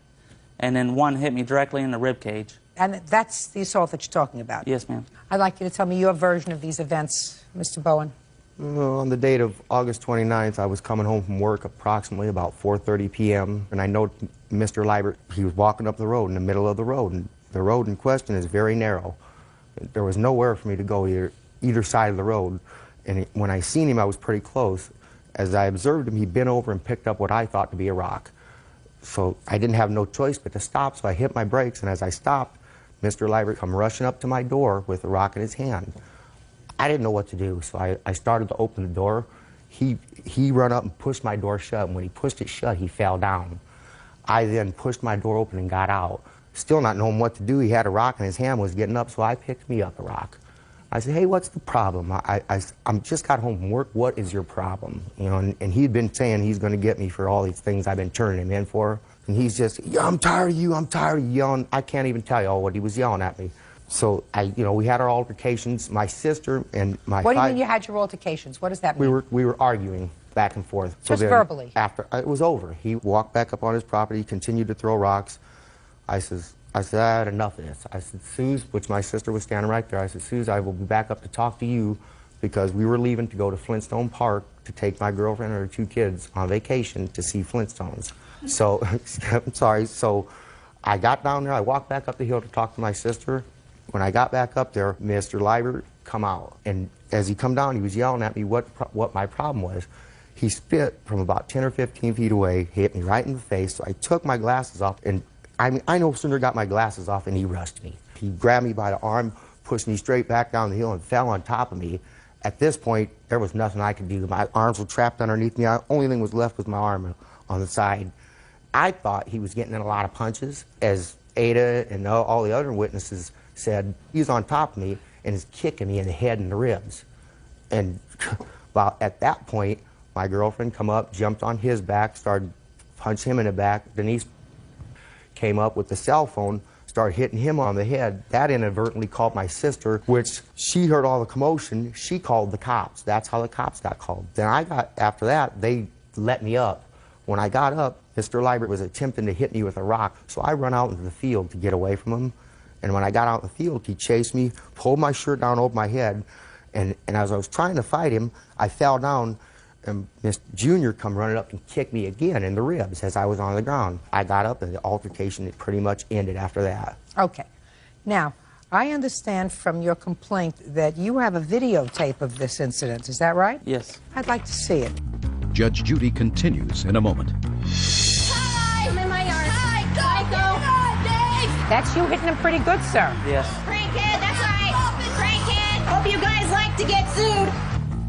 and then one hit me directly in the rib cage. And that's the assault that you're talking about? Yes, ma'am. I'd like you to tell me your version of these events, Mr. Bowen. Well, on the date of August 29th, I was coming home from work approximately about 4:30 p.m., and I noticed Mr. Liebert, he was walking up the road in the middle of the road, and the road in question is very narrow. There was nowhere for me to go either side of the road, and when I seen him, I was pretty close. As I observed him, he bent over and picked up what I thought to be a rock. So I didn't have no choice but to stop, so I hit my brakes, and as I stopped, Mr. Liebert come rushing up to my door with a rock in his hand. I didn't know what to do, so I started to open the door. He ran up and pushed my door shut, and when he pushed it shut, he fell down. I then pushed my door open and got out. Still not knowing what to do, he had a rock in his hand, was getting up, so I picked me up a rock. I said, hey, what's the problem? I'm just got home from work. What is your problem? You know, and he'd been saying he's going to get me for all these things I've been turning him in for. And he's just, yeah, I'm tired of you. I'm tired of you yelling. I can't even tell you all what he was yelling at me. So, we had our altercations. My sister and my What do you mean you had your altercations? What does that mean? We were arguing back and forth. Just verbally? After it was over, he walked back up on his property, continued to throw rocks. I said, I had enough of this. I said, Suze, which my sister was standing right there, I said, Suze, I will be back up to talk to you because we were leaving to go to Flintstone Park to take my girlfriend and her 2 kids on vacation to see Flintstones. So, I'm sorry, so I got down there, I walked back up the hill to talk to my sister. When I got back up there, Mr. Liebert come out, and as he come down, he was yelling at me what my problem was. He spit from about 10 or 15 feet away, hit me right in the face, so I took my glasses off, and I no sooner got my glasses off and he rushed me. He grabbed me by the arm, pushed me straight back down the hill and fell on top of me. At this point, there was nothing I could do. My arms were trapped underneath me. The only thing was left was my arm on the side. I thought he was getting in a lot of punches. As Ada and all the other witnesses said, he was on top of me and is kicking me in the head and the ribs. And well, at that point, my girlfriend come up, jumped on his back, started punching him in the back. Denise came up with the cell phone, started hitting him on the head. That inadvertently called my sister, which she heard all the commotion. She called the cops. That's how the cops got called. Then after that, they let me up. When I got up, Mr. Liebert was attempting to hit me with a rock, so I run out into the field to get away from him. And when I got out in the field, he chased me, pulled my shirt down over my head, and as I was trying to fight him, I fell down, and Mr. Junior come running up and kicked me again in the ribs as I was on the ground. I got up, and the altercation pretty much ended after that. Okay. Now, I understand from your complaint that you have a videotape of this incident. Is that right? Yes. I'd like to see it. Judge Judy continues in a moment. Hi! I'm in my yard. Hi, go! That's you hitting him pretty good, sir. Yes. Crankhead, that's right! Crankhead! Hope you guys like to get sued!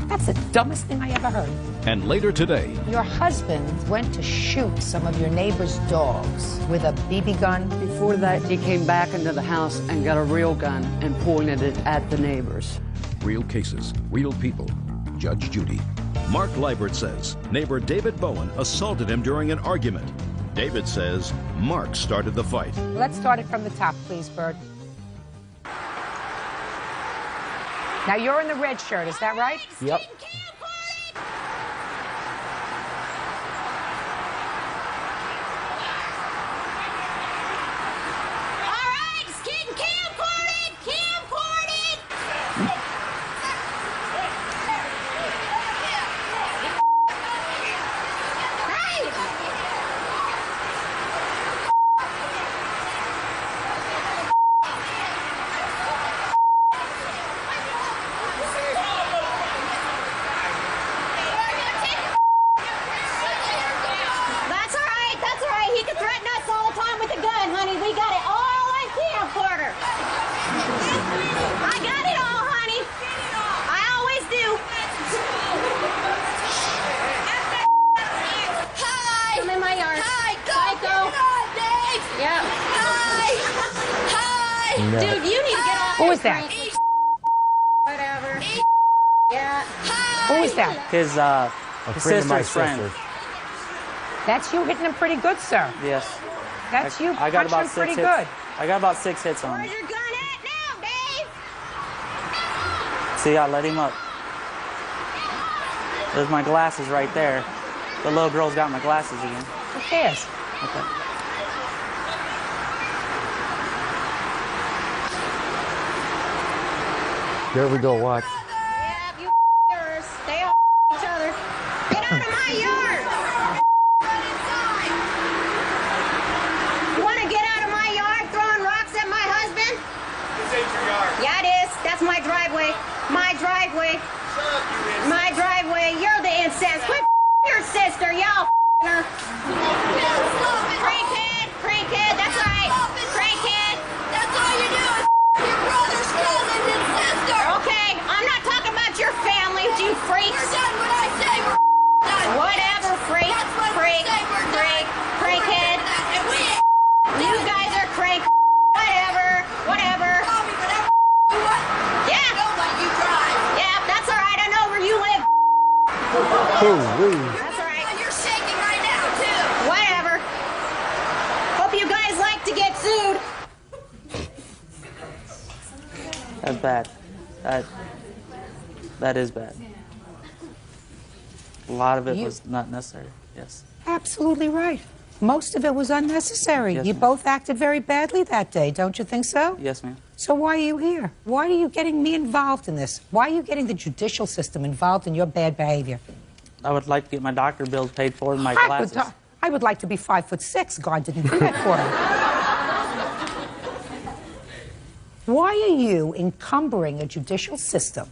That's the dumbest thing I ever heard. And later today, Your husband went to shoot some of your neighbor's dogs with a BB gun. Before that, he came back into the house and got a real gun and pointed it at the neighbors. real cases, real people. Judge Judy. Mark Liebert says neighbor David Bowen assaulted him during an argument. David says Mark started the fight. Let's start it from the top, please, Bert. Now, you're in the red shirt, is that right? Yep. No. Dude, you need to get off. Who is that? Whatever. Yeah. Who is that? His friend of my sister's friend. sister. That's you hitting him pretty good, sir. Yes. That's you I got punching about him pretty 6 hits. good. I got about 6 hits on him. Where's your gun at now, Dave? See, I let him up. There's my glasses right there. The little girl's got my glasses again. Who cares? Okay. There we go, watch. Yeah, you yours. Stay off each other. Get out of my yard. You want to get out of my yard throwing rocks at my husband? This ain't your yard. Yeah, it is. That's my driveway. My driveway. Shut up, you incest. My driveway. You're the incest. Quit your sister. Y'all her. Crankhead. Crankhead. That's right. Crankhead. That's all you do is your brother's cousin and sister. Okay. I'm not talking about your family, you freaks. We're done when I say we're done. Whatever, freak. Freak. Freak. Crankhead. And we you guys are crank. Whatever. Whatever. Yeah. Don't let you drive. Yeah, that's all right. I know where you live. That's all right. You're shaking right now, too. Whatever. Hope you guys like to get sued. That's bad. That is bad. A lot of it was not necessary. Yes. Absolutely right. Most of it was unnecessary. Yes, you ma'am. both acted very badly that day, don't you think so? Yes, ma'am. So why are you here? Why are you getting me involved in this? Why are you getting the judicial system involved in your bad behavior? I would like to get my doctor bills paid for and my glasses. I would like to be 5'6". God didn't do that for me. Why are you encumbering a judicial system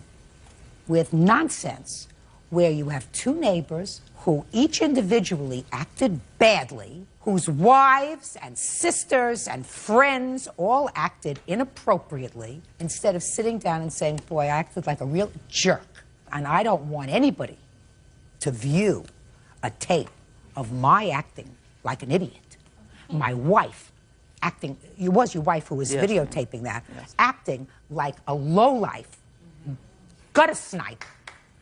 with nonsense where you have two neighbors who each individually acted badly, whose wives and sisters and friends all acted inappropriately, instead of sitting down and saying, boy, I acted like a real jerk, and I don't want anybody to view a tape of my acting like an idiot. My wife acting, it was your wife who was Yes, videotaping that, acting like a lowlife, gutter snipe,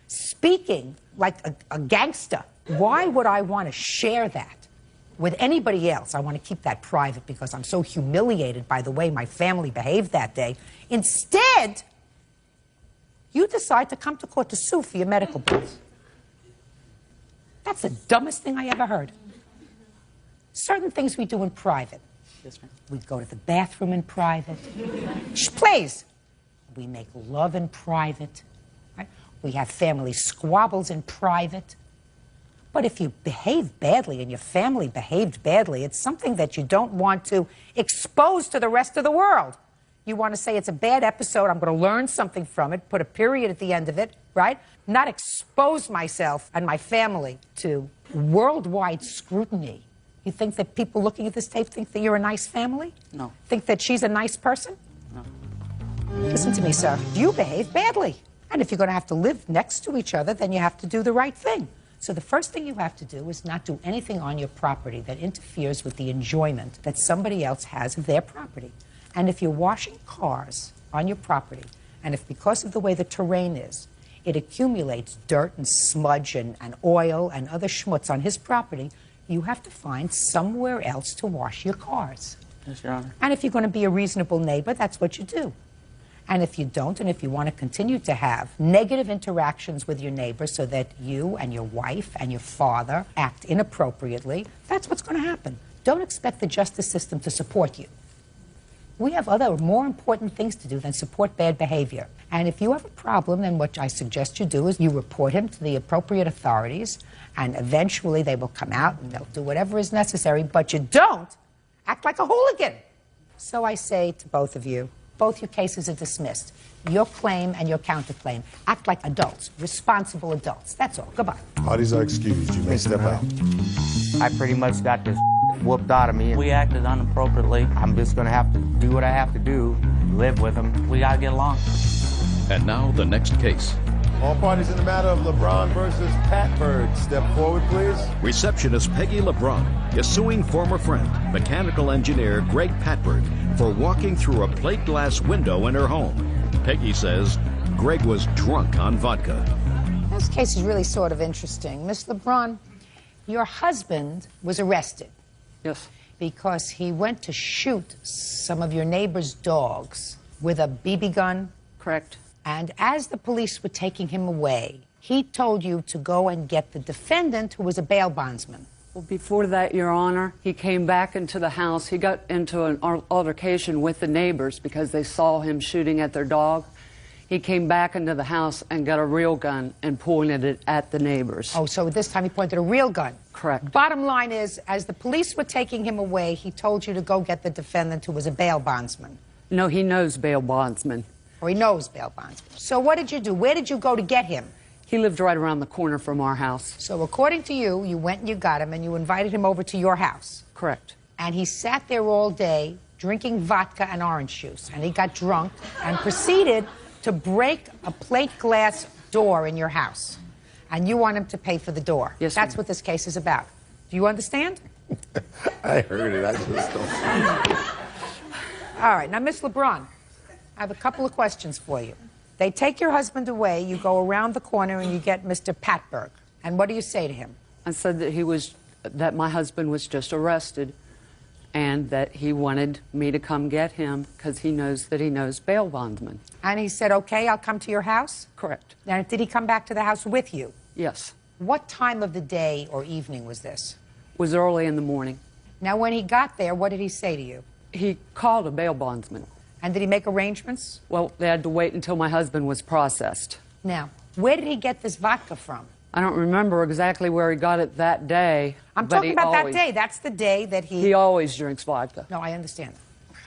speaking like a gangster. Why would I want to share that with anybody else? I want to keep that private because I'm so humiliated by the way my family behaved that day. Instead, you decide to come to court to sue for your medical bills. That's the dumbest thing I ever heard. Certain things we do in private. Yes, ma'am. We go to the bathroom in private. Please. We make love in private. Right? We have family squabbles in private. But if you behave badly and your family behaved badly, it's something that you don't want to expose to the rest of the world. You want to say it's a bad episode, I'm going to learn something from it, put a period at the end of it, right? Not expose myself and my family to worldwide scrutiny. You think that people looking at this tape think that you're a nice family? No. Think that she's a nice person? No. Listen to me, sir. You behave badly. And if you're going to have to live next to each other, then you have to do the right thing. So the first thing you have to do is not do anything on your property that interferes with the enjoyment that somebody else has of their property. And if you're washing cars on your property, and if because of the way the terrain is, it accumulates dirt and smudge and oil and other schmutz on his property, you have to find somewhere else to wash your cars. Yes, Your Honor. And if you're going to be a reasonable neighbor, that's what you do. And if you don't, and if you want to continue to have negative interactions with your neighbor so that you and your wife and your father act inappropriately, that's what's going to happen. Don't expect the justice system to support you. We have other more important things to do than support bad behavior. And if you have a problem, then what I suggest you do is you report him to the appropriate authorities, and eventually they will come out and they'll do whatever is necessary, but you don't act like a hooligan. So I say to both of you, both your cases are dismissed. Your claim and your counterclaim. Act like adults, responsible adults. That's all. Goodbye. Parties are excused. You may step out. I pretty much got this whooped out of me. We acted inappropriately. I'm just going to have to do what I have to do, live with them. We got to get along. And now the next case. All parties in the matter of LeBron versus Patberg, step forward, please. Receptionist Peggy LeBron is suing former friend, mechanical engineer Greg Patberg, for walking through a plate glass window in her home. Peggy says Greg was drunk on vodka. This case is really sort of interesting. Miss LeBron, your husband was arrested. Yes. Because he went to shoot some of your neighbor's dogs with a BB gun. Correct. And as the police were taking him away, he told you to go and get the defendant, who was a bail bondsman. Well, before that, Your Honor, he came back into the house. He got into an altercation with the neighbors because they saw him shooting at their dog. He came back into the house and got a real gun and pointed it at the neighbors. Oh, so this time he pointed a real gun. Correct. Bottom line is, as the police were taking him away, he told you to go get the defendant, who was a bail bondsman. No, he knows bail bondsman. Or he knows bail bondsman. So what did you do? Where did you go to get him? He lived right around the corner from our house. So according to you, you went and you got him and you invited him over to your house. Correct. And he sat there all day drinking vodka and orange juice. And he got drunk and proceeded to break a plate glass door in your house. And you want him to pay for the door. Yes, That's what this case is about. Do you understand? I heard it. I just don't. All right. Now, Miss LeBron, I have a couple of questions for you. They take your husband away, you go around the corner, and you get Mr. Patberg. And what do you say to him? I said that my husband was just arrested and that he wanted me to come get him because he knows bail bondsman. And he said, okay, I'll come to your house? Correct. Now, did he come back to the house with you? Yes. What time of the day or evening was this? It was early in the morning. Now, when he got there, what did he say to you? He called a bail bondsman. And did he make arrangements? Well, they had to wait until my husband was processed. Now, where did he get this vodka from? I don't remember exactly where he got it that day. I'm talking about that day. That's the day that he... He always drinks vodka. No, I understand.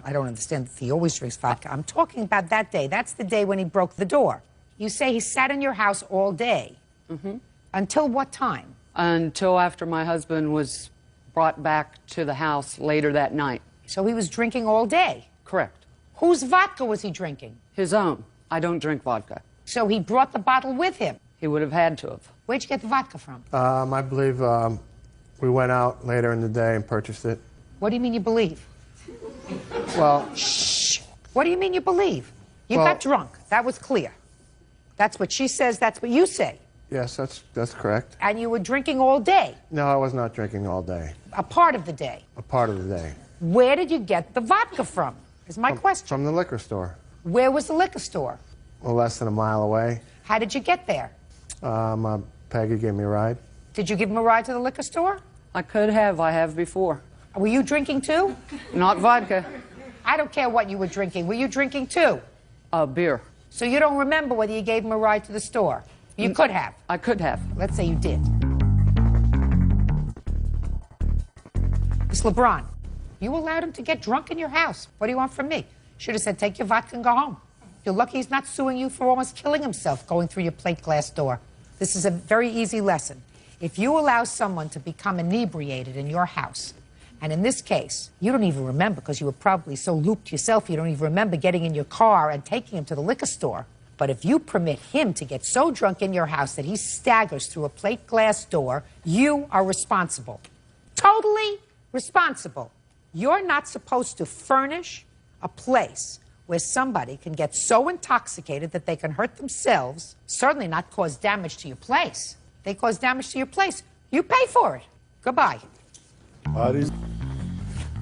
I don't understand that he always drinks vodka. I'm talking about that day. That's the day when he broke the door. You say he sat in your house all day. Mm-hmm. Until what time? Until after my husband was brought back to the house later that night. So he was drinking all day? Correct. Whose vodka was he drinking? His own. I don't drink vodka. So he brought the bottle with him? He would have had to have. Where'd you get the vodka from? I believe we went out later in the day and purchased it. What do you mean you believe? Well... Shh! What do you mean you believe? You got drunk. That was clear. That's what she says. That's what you say. Yes, that's correct. And you were drinking all day? No, I was not drinking all day. A part of the day? A part of the day. Where did you get the vodka from? Is my question. From the liquor store. Where was the liquor store? Well, less than a mile away. How did you get there? Peggy gave me a ride. Did you give him a ride to the liquor store? I could have. I have before. Were you drinking too? Not vodka. I don't care what you were drinking. Were you drinking too? Beer. So you don't remember whether you gave him a ride to the store? You could have. I could have. Let's say you did. Miss LeBron, you allowed him to get drunk in your house. What do you want from me? Should have said, take your vodka and go home. You're lucky he's not suing you for almost killing himself going through your plate glass door. This is a very easy lesson. If you allow someone to become inebriated in your house, and in this case, you don't even remember because you were probably so looped yourself you don't even remember getting in your car and taking him to the liquor store. But if you permit him to get so drunk in your house that he staggers through a plate glass door, you are responsible. Totally responsible. You're not supposed to furnish a place where somebody can get so intoxicated that they can hurt themselves, certainly not cause damage to your place. They cause damage to your place. You pay for it. Goodbye. Parties.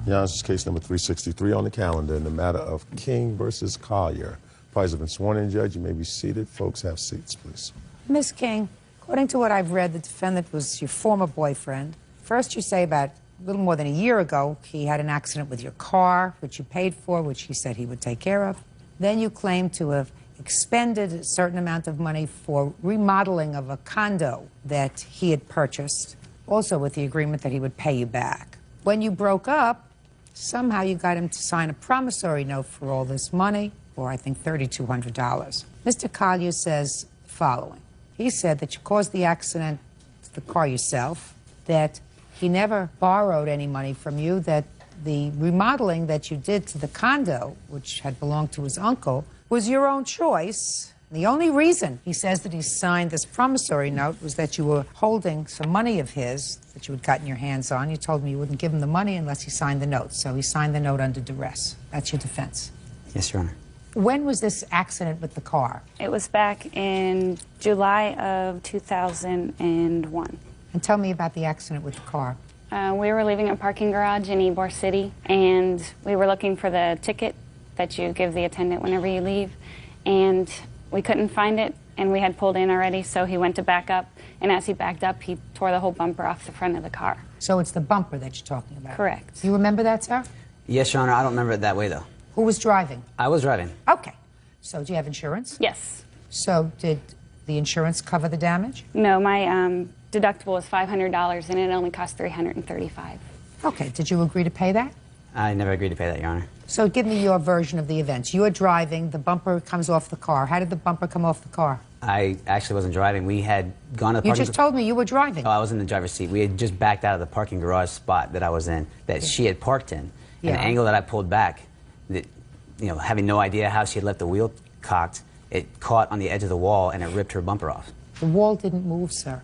Yeah, this is case number 363 on the calendar in the matter of King versus Collier. Parties have been sworn in, Judge. You may be seated. Folks, have seats, please. Miss King, according to what I've read, the defendant was your former boyfriend. First, you say about a little more than a year ago, he had an accident with your car, which you paid for, which he said he would take care of. Then you claim to have expended a certain amount of money for remodeling of a condo that he had purchased, also with the agreement that he would pay you back. When you broke up, somehow you got him to sign a promissory note for all this money, or I think $3,200. Mr. Collier says the following. He said that you caused the accident to the car yourself, that he never borrowed any money from you, that the remodeling that you did to the condo, which had belonged to his uncle, was your own choice, The only reason he says that he signed this promissory note was that you were holding some money of his that you had gotten your hands on. You told me you wouldn't give him the money unless he signed the note. So he signed the note under duress. That's your defense. Yes, Your Honor. When was this accident with the car? It was back in July of 2001. And tell me about the accident with the car. We were leaving a parking garage in Ybor City, and we were looking for the ticket that you give the attendant whenever you leave, and we couldn't find it, and we had pulled in already, so he went to back up, and as he backed up, he tore the whole bumper off the front of the car. So it's the bumper that you're talking about? Correct. You remember that, sir? Yes, Your Honor. I don't remember it that way, though. Who was driving? I was driving. Okay. So do you have insurance? Yes. So did the insurance cover the damage? No, my deductible was $500, and it only cost $335. Okay. Did you agree to pay that? I never agreed to pay that, Your Honor. So give me your version of the events. You are driving, the bumper comes off the car. How did the bumper come off the car? I actually wasn't driving. We had gone to the You parking... just told me you were driving. Oh, I was in the driver's seat. We had just backed out of the parking garage spot that I was in, that she had parked in. And Yeah. the angle that I pulled back, that, you know, having no idea how she had left the wheel cocked, it caught on the edge of the wall and it ripped her bumper off. The wall didn't move, sir.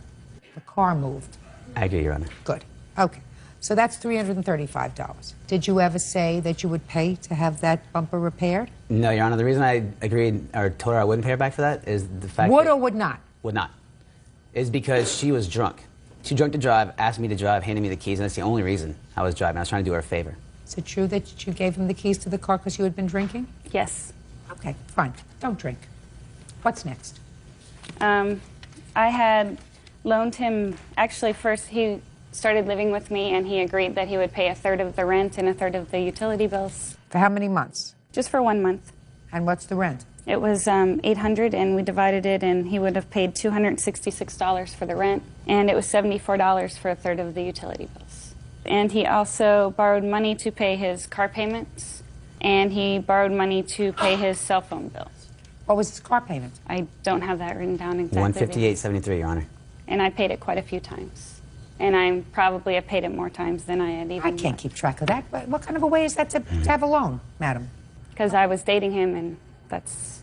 The car moved. I agree, Your Honor. Good. Okay. So that's $335. Did you ever say that you would pay to have that bumper repaired? No, Your Honor. The reason I agreed or told her I wouldn't pay her back for that is the fact Would that... or would not? Would not. Is because she was drunk. She drunk to drive, asked me to drive, handed me the keys, and that's the only reason I was driving. I was trying to do her a favor. Is it true that you gave him the keys to the car because you had been drinking? Yes. Okay, fine. Don't drink. What's next? I had loaned him, actually first he started living with me and he agreed that he would pay a third of the rent and a third of the utility bills. For how many months? Just for 1 month. And what's the rent? It was $800 and we divided it and he would have paid $266 for the rent and it was $74 for a third of the utility bills. And he also borrowed money to pay his car payments and he borrowed money to pay his cell phone bills. What was his car payment? I don't have that written down exactly. $158.73, Your Honor. And I paid it quite a few times. And I probably have paid it more times than I had even... I can't keep track of that. What kind of a way is that to have a loan, madam? Because I was dating him, and that's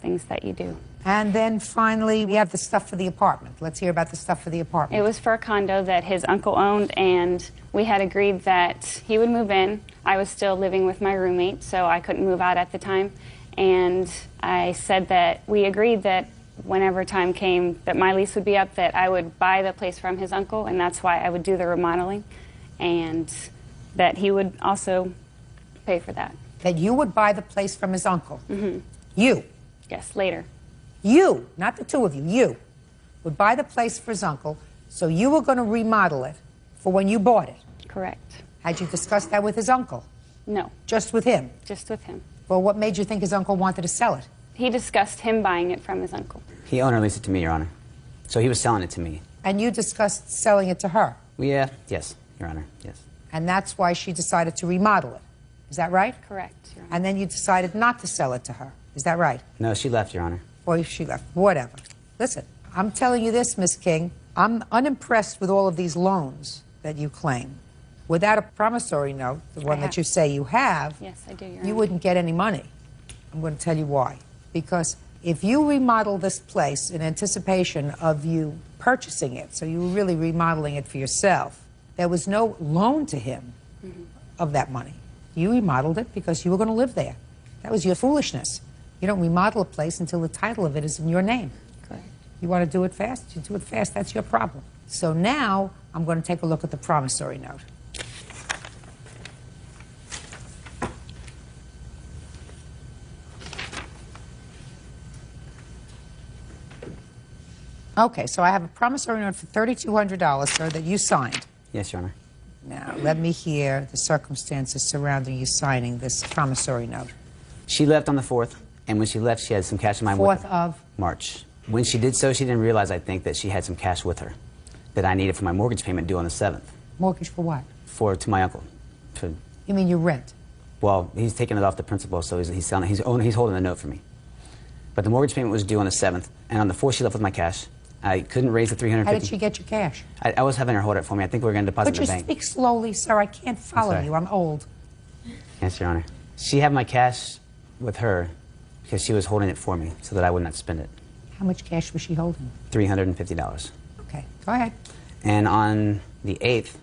things that you do. And then finally, we have the stuff for the apartment. Let's hear about the stuff for the apartment. It was for a condo that his uncle owned, and we had agreed that he would move in. I was still living with my roommate, so I couldn't move out at the time. And I said that we agreed that whenever time came that my lease would be up, that I would buy the place from his uncle, and that's why I would do the remodeling, and that he would also pay for that. That you would buy the place from his uncle? Mm-hmm. You? Yes, later. You, not the two of you, you would buy the place for his uncle, so you were going to remodel it for when you bought it? Correct. Had you discussed that with his uncle? No. Just with him? Just with him. Well, what made you think his uncle wanted to sell it? He discussed him buying it from his uncle. He owned or leased it to me, Your Honor. So he was selling it to me. And you discussed selling it to her? Yeah, yes, Your Honor, yes. And that's why she decided to remodel it. Is that right? Correct, Your Honor. And then you decided not to sell it to her. Is that right? No, she left, Your Honor. Or she left. Whatever. Listen, I'm telling you this, Miss King. I'm unimpressed with all of these loans that you claim. Without a promissory note, the one that you say you have, yes, I do, Your you Honor. wouldn't get any money. I'm going to tell you why. Because if you remodel this place in anticipation of you purchasing it, so you were really remodeling it for yourself, there was no loan to him of that money. You remodeled it because you were going to live there. That was your foolishness. You don't remodel a place until the title of it is in your name. Correct. You want to do it fast? You do it fast. That's your problem. So now I'm going to take a look at the promissory note. Okay, so I have a promissory note for $3,200, sir, that you signed. Yes, Your Honor. Now, let me hear the circumstances surrounding you signing this promissory note. She left on the 4th, and when she left, she had some cash in my 4th of? March. When she did so, she didn't realize, I think, that she had some cash with her that I needed for my mortgage payment due on the 7th. Mortgage for what? To my uncle. You mean your rent? Well, he's taking it off the principal, so he's holding the note for me. But the mortgage payment was due on the 7th, and on the 4th, she left with my cash. I couldn't raise the $350. How did she get your cash? I was having her hold it for me. I think we were going to deposit it in the bank. Could you speak slowly, sir? I can't follow you. I'm old. Yes, Your Honor. She had my cash with her, because she was holding it for me so that I would not spend it. How much cash was she holding? $350. Okay, go ahead. And on the 8th,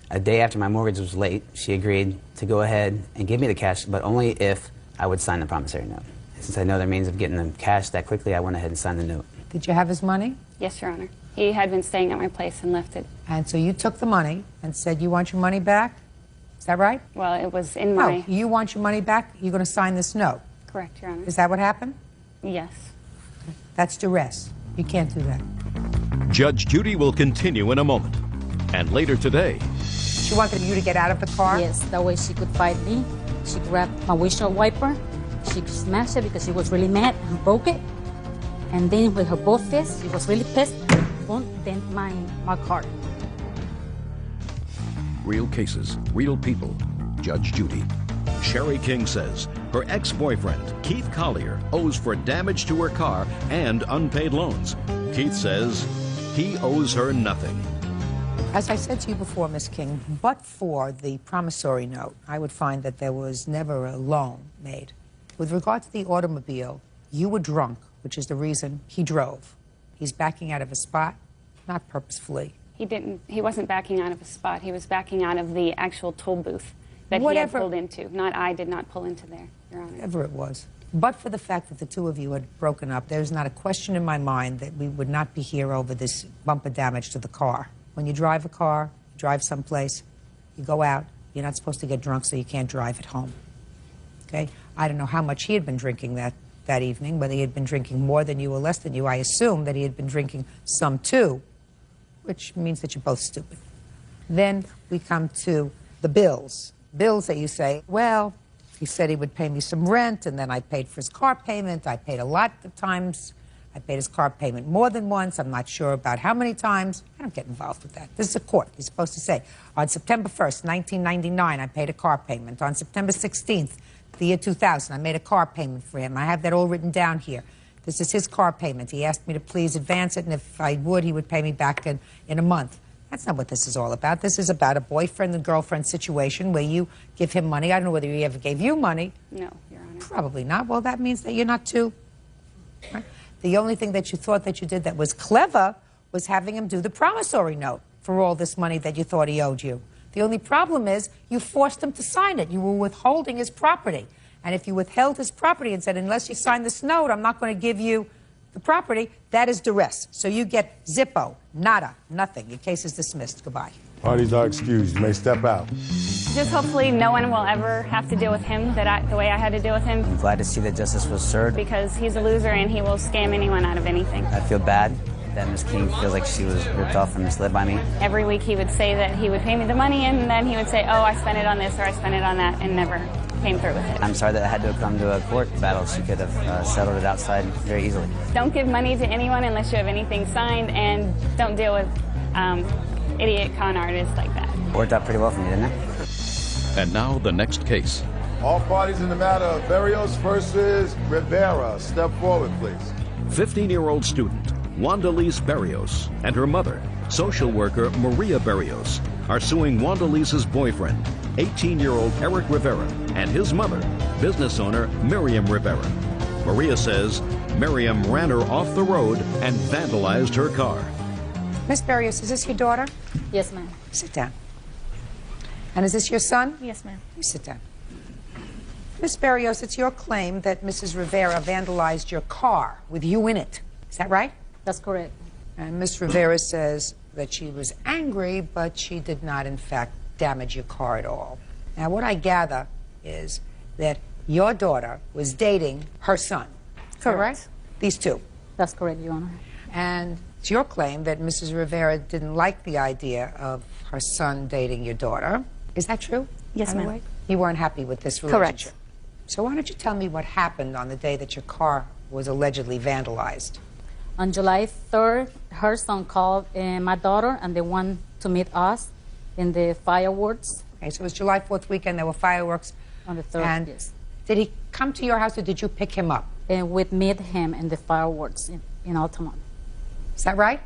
a day after my mortgage was late, she agreed to go ahead and give me the cash, but only if I would sign the promissory note. Since I know their means of getting the cash that quickly, I went ahead and signed the note. Did you have his money? Yes, Your Honor. He had been staying at my place and left it. And so you took the money and said you want your money back? Is that right? Well, it was in my... No, you want your money back? You're going to sign this note? Correct, Your Honor. Is that what happened? Yes. That's duress. You can't do that. Judge Judy will continue in a moment. And later today... She wanted you to get out of the car? Yes, that way she could fight me. She grabbed my windshield wiper. She smashed it because she was really mad and broke it. And then with her both fists, she was really pissed. Won't dent my car. Real cases, real people. Judge Judy. Sherry King says her ex-boyfriend, Keith Collier, owes for damage to her car and unpaid loans. Keith says he owes her nothing. As I said to you before, Miss King, but for the promissory note, I would find that there was never a loan made. With regard to the automobile, you were drunk, which is the reason he drove. He's backing out of a spot, not purposefully. He wasn't backing out of a spot. He was backing out of the actual toll booth that he had pulled into. I did not pull into there, Your Honor. Whatever it was. But for the fact that the two of you had broken up, there's not a question in my mind that we would not be here over this bumper damage to the car. When you drive a car, drive someplace, you go out, you're not supposed to get drunk so you can't drive at home. Okay? I don't know how much he had been drinking that evening, whether he had been drinking more than you or less than you. I assume that he had been drinking some too, which means that you're both stupid. Then we come to the bills. Bills that you say, well, he said he would pay me some rent, and then I paid for his car payment. I paid a lot of times. I paid his car payment more than once. I'm not sure about how many times. I don't get involved with that. This is a court. You're supposed to say, on September 1st, 1999, I paid a car payment. On September 16th, the year 2000, I made a car payment for him. I have that all written down here. This is his car payment. He asked me to please advance it, and if I would, he would pay me back in a month. That's not what this is all about. This is about a boyfriend and girlfriend situation where you give him money. I don't know whether he ever gave you money. No, Your Honor. Probably not. Well, that means that you're not too... Right? The only thing that you thought that you did that was clever was having him do the promissory note for all this money that you thought he owed you. The only problem is you forced him to sign it. You were withholding his property. And if you withheld his property and said, unless you sign this note, I'm not going to give you the property, that is duress. So you get zippo, nada, nothing. Your case is dismissed. Goodbye. Parties are excused. You may step out. Just hopefully no one will ever have to deal with him the way I had to deal with him. I'm glad to see that justice was served. Because he's a loser and he will scam anyone out of anything. I feel bad that Ms. King feels like she was ripped off and misled by me. Every week he would say that he would pay me the money, and then he would say, oh, I spent it on this or I spent it on that, and never came through with it. I'm sorry that I had to come to a court battle. She could have settled it outside very easily. Don't give money to anyone unless you have anything signed, and don't deal with idiot con artists like that. Worked out pretty well for me, didn't it? And now the next case. All parties in the matter of Berrios versus Rivera, step forward, please. 15-year-old student Wandalise Berrios and her mother, social worker Maria Berrios, are suing Wandalise's boyfriend, 18-year-old Eric Rivera, and his mother, business owner Miriam Rivera. Maria says Miriam ran her off the road and vandalized her car. Miss Berrios, is this your daughter? Yes, ma'am. Sit down. And is this your son? Yes, ma'am. You sit down. Miss Berrios, it's your claim that Mrs. Rivera vandalized your car with you in it. Is that right? That's correct. And Miss Rivera says that she was angry, but she did not, in fact, damage your car at all. Now, what I gather is that your daughter was dating her son. Correct. These two. That's correct, Your Honor. And it's your claim that Mrs. Rivera didn't like the idea of her son dating your daughter. Is that true? Yes, by the ma'am. way? You weren't happy with this relationship? Correct. So why don't you tell me what happened on the day that your car was allegedly vandalized? On July 3rd, her son called my daughter, and they wanted to meet us in the fireworks. Okay, so it was July 4th weekend. There were fireworks. On the 3rd, and yes. Did he come to your house, or did you pick him up? And we met him in the fireworks in Altamont. Is that right?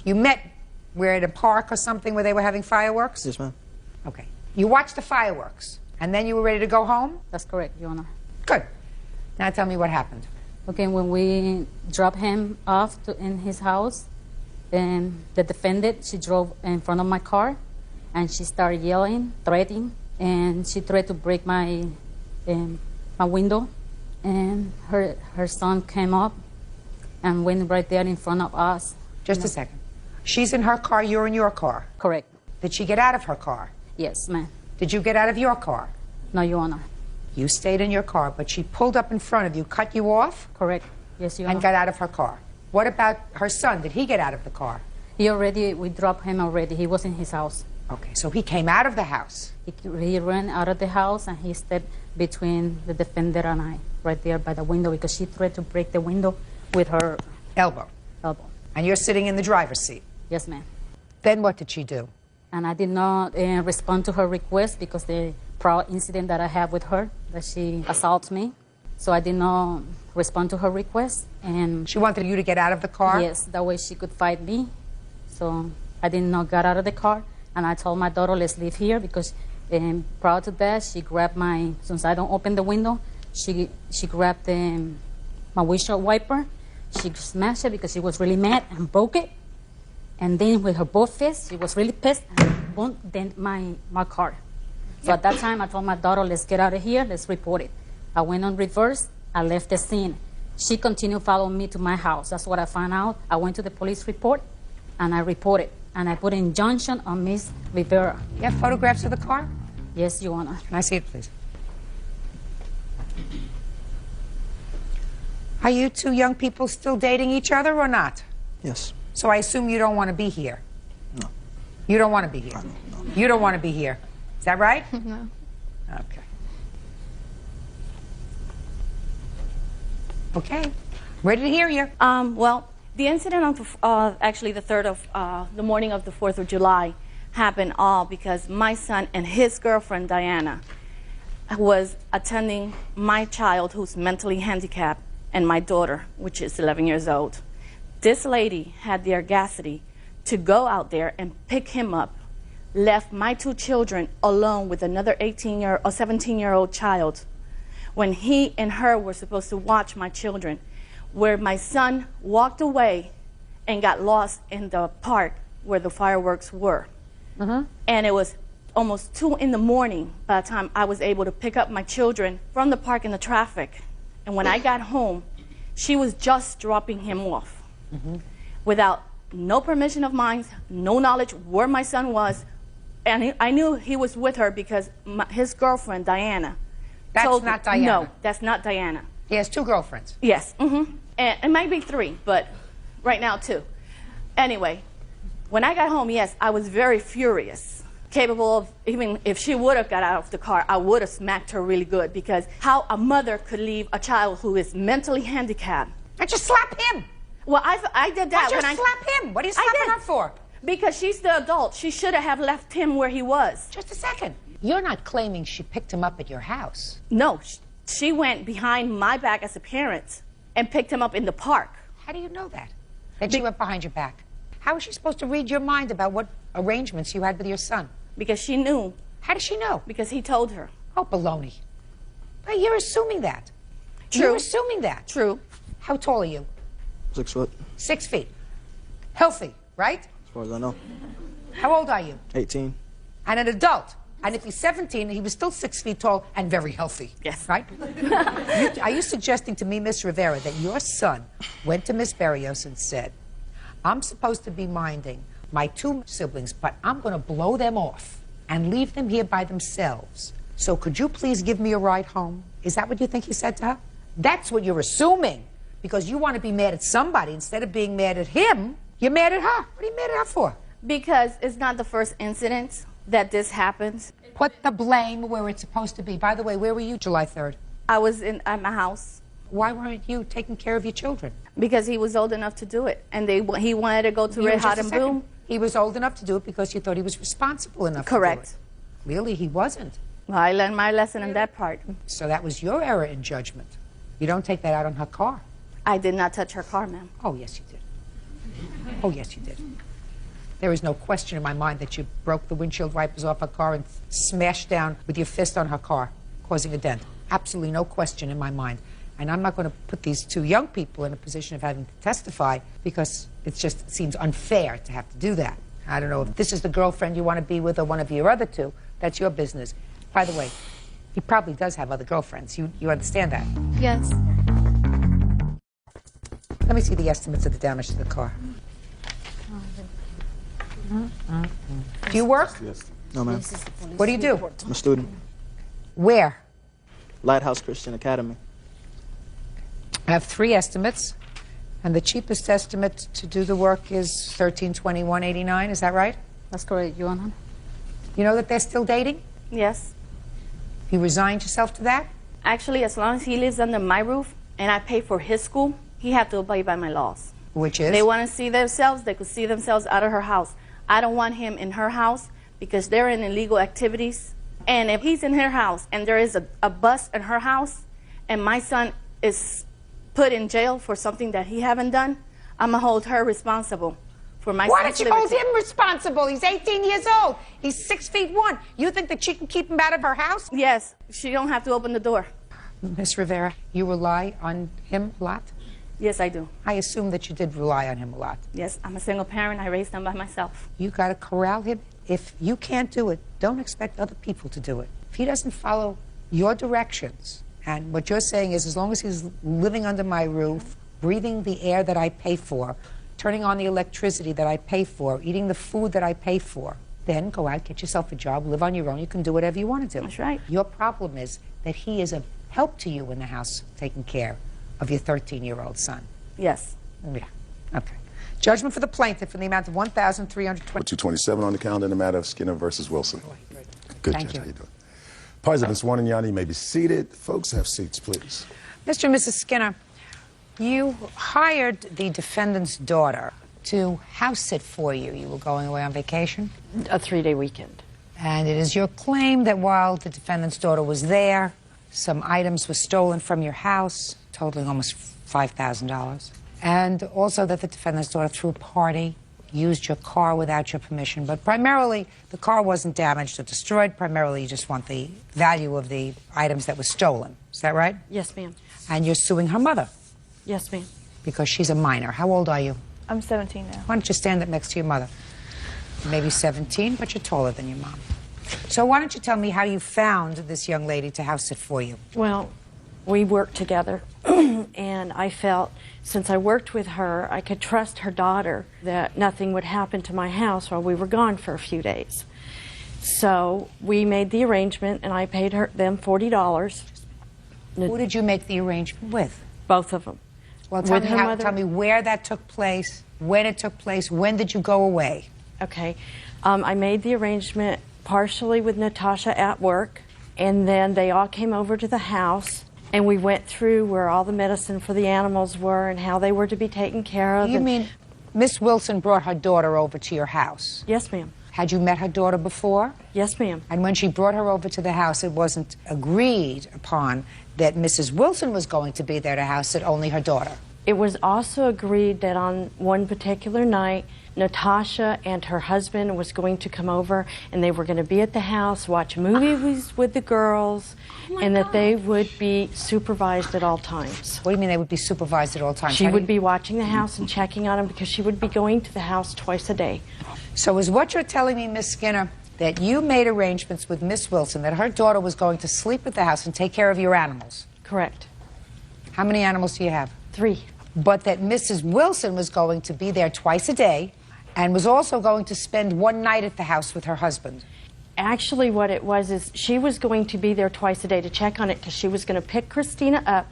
You met where at a park or something where they were having fireworks? Yes, ma'am. Okay. You watched the fireworks, and then you were ready to go home? That's correct, Your Honor. Good. Now tell me what happened. Okay, when we dropped him off in his house, and the defendant, she drove in front of my car, and she started yelling, threatening, and she tried to break my window, and her son came up and went right there in front of us. Just a second. She's in her car, you're in your car. Correct. Did she get out of her car? Yes, ma'am. Did you get out of your car? No, Your Honor. You stayed in your car, but she pulled up in front of you, cut you off? Correct. Yes, Your Honor. And got out of her car. What about her son? Did he get out of the car? We dropped him already. He was in his house. Okay, so he came out of the house. He ran out of the house, and he stepped between the defendant and I, right there by the window, because she tried to break the window with her elbow. And you're sitting in the driver's seat? Yes, ma'am. Then what did she do? And I did not respond to her request because the prior incident that I have with her, that she assaulted me. So I did not respond to her request. And she wanted you to get out of the car? Yes, that way she could fight me. So I did not get out of the car. And I told my daughter, let's leave here, because prior to that, she grabbed since I don't open the window, she grabbed my windshield wiper. She smashed it because she was really mad and broke it. And then with her both fists, she was really pissed and bumped my car. So at that time, I told my daughter, let's get out of here, let's report it. I went on reverse, I left the scene. She continued following me to my house. That's what I found out. I went to the police report, and I reported. And I put an injunction on Miss Rivera. You have photographs of the car? Yes, Your Honor. Can I see it, please? Are you two young people still dating each other or not? Yes. So I assume you don't want to be here? No. You don't want to be here? No. You don't want to be here. Is that right? No. Okay. Okay. Ready to hear you. Well, the incident of actually the 3rd of the morning of the 4th of July happened all because my son and his girlfriend, Diana, was attending my child who's mentally handicapped and my daughter, which is 11 years old. This lady had the audacity to go out there and pick him up, left my 2 children alone with another 17-year-old child when he and her were supposed to watch my children, where my son walked away and got lost in the park where the fireworks were. And it was almost 2 in the morning by the time I was able to pick up my children from the park in the traffic. And when I got home, she was just dropping him off without no permission of mine, no knowledge where my son was. And I knew he was with her because his girlfriend, Diana, That's not Diana. No, that's not Diana. He has 2 girlfriends. Yes. And it might be 3, but right now 2. Anyway, when I got home, yes, I was very furious, capable of, even if she would have got out of the car, I would have smacked her really good, because how a mother could leave a child who is mentally handicapped. And just slap him. Well, I did that. Why'd you slap him? What are you slapping her for? Because she's the adult. She should have left him where he was. Just a second. You're not claiming she picked him up at your house. No, she went behind my back as a parent and picked him up in the park. How do you know that? That she went behind your back? How is she supposed to read your mind about what arrangements you had with your son? Because she knew. How does she know? Because he told her. Oh, baloney. But you're assuming that. True. You're assuming that. True. How tall are you? 6 foot. 6 feet. Healthy, right? As far as I know. How old are you? 18. And an adult. And if he's 17, he was still 6 feet tall and very healthy. Yes. Right? Are you suggesting to me, Miss Rivera, that your son went to Miss Berrios and said, I'm supposed to be minding my 2 siblings, but I'm going to blow them off and leave them here by themselves. So could you please give me a ride home? Is that what you think he said to her? That's what you're assuming. Because you want to be mad at somebody instead of being mad at him. You're mad at her. What are you mad at her for? Because it's not the first incident that this happens. Put the blame where it's supposed to be. By the way, where were you July 3rd? I was at my house. Why weren't you taking care of your children? Because he was old enough to do it. And he wanted to go to Red Hot and Boom. He was old enough to do it because you thought he was responsible enough Correct. to do it. Really, he wasn't. Well, I learned my lesson in that part. So that was your error in judgment. You don't take that out on her car. I did not touch her car, ma'am. Oh, yes, you did. Oh, yes, you did. There is no question in my mind that you broke the windshield wipers off her car and smashed down with your fist on her car, causing a dent. Absolutely no question in my mind. And I'm not going to put these two young people in a position of having to testify because it just seems unfair to have to do that. I don't know if this is the girlfriend you want to be with or one of your other two. That's your business. By the way, he probably does have other girlfriends. You understand that? Yes. Let me see the estimates of the damage to the car. Do you work? Yes. No, ma'am. What do you do? I'm a student. Where? Lighthouse Christian Academy. I have 3 estimates, and the cheapest estimate to do the work is $1,321.89. Is that right? That's correct, Your Honor. You know that they're still dating? Yes. You resigned yourself to that? Actually, as long as he lives under my roof and I pay for his school, he has to abide by my laws. Which is? They want to see themselves, they could see themselves out of her house. I don't want him in her house because they're in illegal activities. And if he's in her house and there is a bus in her house and my son is put in jail for something that he haven't done, I'm going to hold her responsible for my Why son's don't you hold liberty. him responsible? He's 18 years old. He's 6'1". You think that she can keep him out of her house? Yes. She don't have to open the door. Miss Rivera, you rely on him a lot? Yes, I do. I assume that you did rely on him a lot. Yes, I'm a single parent. I raised him by myself. You got to corral him. If you can't do it, don't expect other people to do it. If he doesn't follow your directions, and what you're saying is as long as he's living under my roof, breathing the air that I pay for, turning on the electricity that I pay for, eating the food that I pay for, then go out, get yourself a job, live on your own. You can do whatever you want to do. That's right. Your problem is that he is of help to you in the house taking care of your 13-year-old son. Yes. Yeah. Okay. Judgment for the plaintiff in the amount of $1,320. 227 on the calendar in the matter of Skinner versus Wilson. Good, Thank Judge. you. How you doing? Parties have been sworn in. Your Honor, you may be seated. Folks, have seats, please. Mr. and Mrs. Skinner, you hired the defendant's daughter to house sit for you. You were going away on vacation? A 3-day weekend. And it is your claim that while the defendant's daughter was there, some items were stolen from your house, totaling almost $5,000. And also that the defendant's daughter threw a party, used your car without your permission. But primarily, the car wasn't damaged or destroyed. Primarily, you just want the value of the items that were stolen. Is that right? Yes, ma'am. And you're suing her mother Yes, ma'am. because she's a minor. How old are you? I'm 17 now. Why don't you stand up next to your mother? Maybe 17, but you're taller than your mom. So why don't you tell me how you found this young lady to house sit for you? Well, we worked together, and I felt since I worked with her, I could trust her daughter that nothing would happen to my house while we were gone for a few days. So we made the arrangement, and I paid them $40. Who did you make the arrangement with? Both of them. Well, With her mother. tell me where that took place, when it took place, when did you go away? Okay. I made the arrangement partially with Natasha at work, and then they all came over to the house, and we went through where all the medicine for the animals were and how they were to be taken care of. You mean Miss Wilson brought her daughter over to your house? Yes, ma'am. Had you met her daughter before? Yes, ma'am. And when she brought her over to the house, it wasn't agreed upon that Mrs. Wilson was going to be there to house sit, only her daughter? It was also agreed that on one particular night, Natasha and her husband was going to come over, and they were going to be at the house, watch movies with the girls, and that they would be supervised at all times. What do you mean they would be supervised at all times? She would be watching the house and checking on them because she would be going to the house twice a day. So is what you're telling me, Miss Skinner, that you made arrangements with Miss Wilson that her daughter was going to sleep at the house and take care of your animals? Correct. How many animals do you have? 3. But that Mrs. Wilson was going to be there twice a day and was also going to spend one night at the house with her husband. Actually, what it was is she was going to be there twice a day to check on it because she was going to pick Christina up,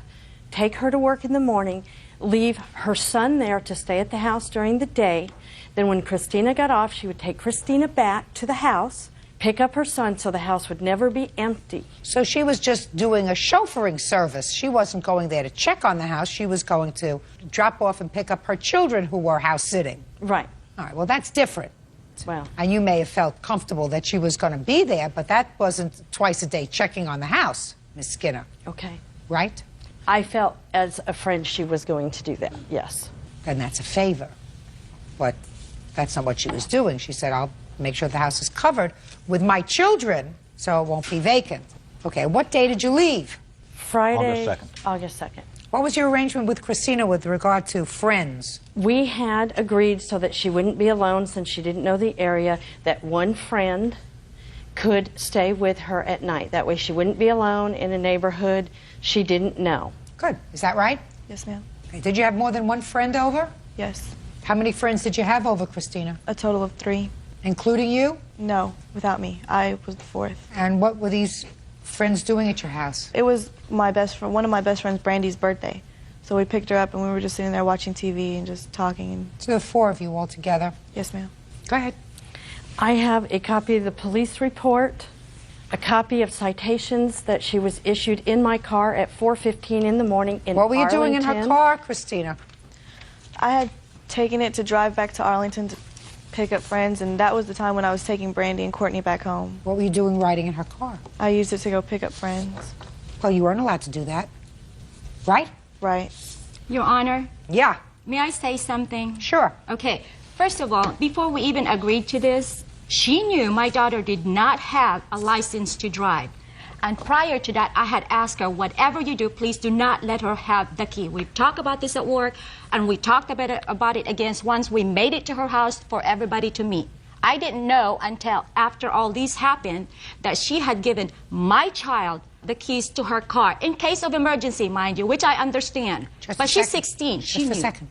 take her to work in the morning, leave her son there to stay at the house during the day. Then when Christina got off, she would take Christina back to the house, pick up her son so the house would never be empty. So she was just doing a chauffeuring service. She wasn't going there to check on the house. She was going to drop off and pick up her children who were house sitting. Right. All right, well, that's different. Well. And you may have felt comfortable that she was going to be there, but that wasn't twice a day checking on the house, Miss Skinner. Okay. Right? I felt as a friend she was going to do that, yes. Then that's a favor. But that's not what she was doing. She said, I'll make sure the house is covered with my children so it won't be vacant. Okay, what day did you leave? Friday. August 2nd. August 2nd. What was your arrangement with Christina with regard to friends? We had agreed so that she wouldn't be alone since she didn't know the area, that one friend could stay with her at night. That way she wouldn't be alone in a neighborhood she didn't know. Good. Is that right? Yes, ma'am. Okay. Did you have more than one friend over? Yes. How many friends did you have over, Christina? A total of 3. Including you? No, without me. I was the 4th. And what were these friends doing at your house? It was my best friend, one of my best friends, Brandy's birthday. So we picked her up and we were just sitting there watching TV and just talking. And so there were 4 of you all together? Yes, ma'am. Go ahead. I have a copy of the police report, a copy of citations that she was issued in my car at 4:15 in the morning in Arlington. What were you doing in her car, Christina? I had taken it to drive back to Arlington to pick up friends, and that was the time when I was taking Brandy and Courtney back home. What were you doing riding in her car? I used it to go pick up friends. Well, you weren't allowed to do that, right? Right. Your Honor? Yeah. May I say something? Sure. Okay. First of all, before we even agreed to this, she knew my daughter did not have a license to drive. And prior to that, I had asked her, whatever you do, please do not let her have the key. We talked about this at work, and we talked about it again once we made it to her house for everybody to meet. I didn't know until after all this happened that she had given my child the keys to her car in case of emergency, mind you, which I understand. But she's 16. Just a second.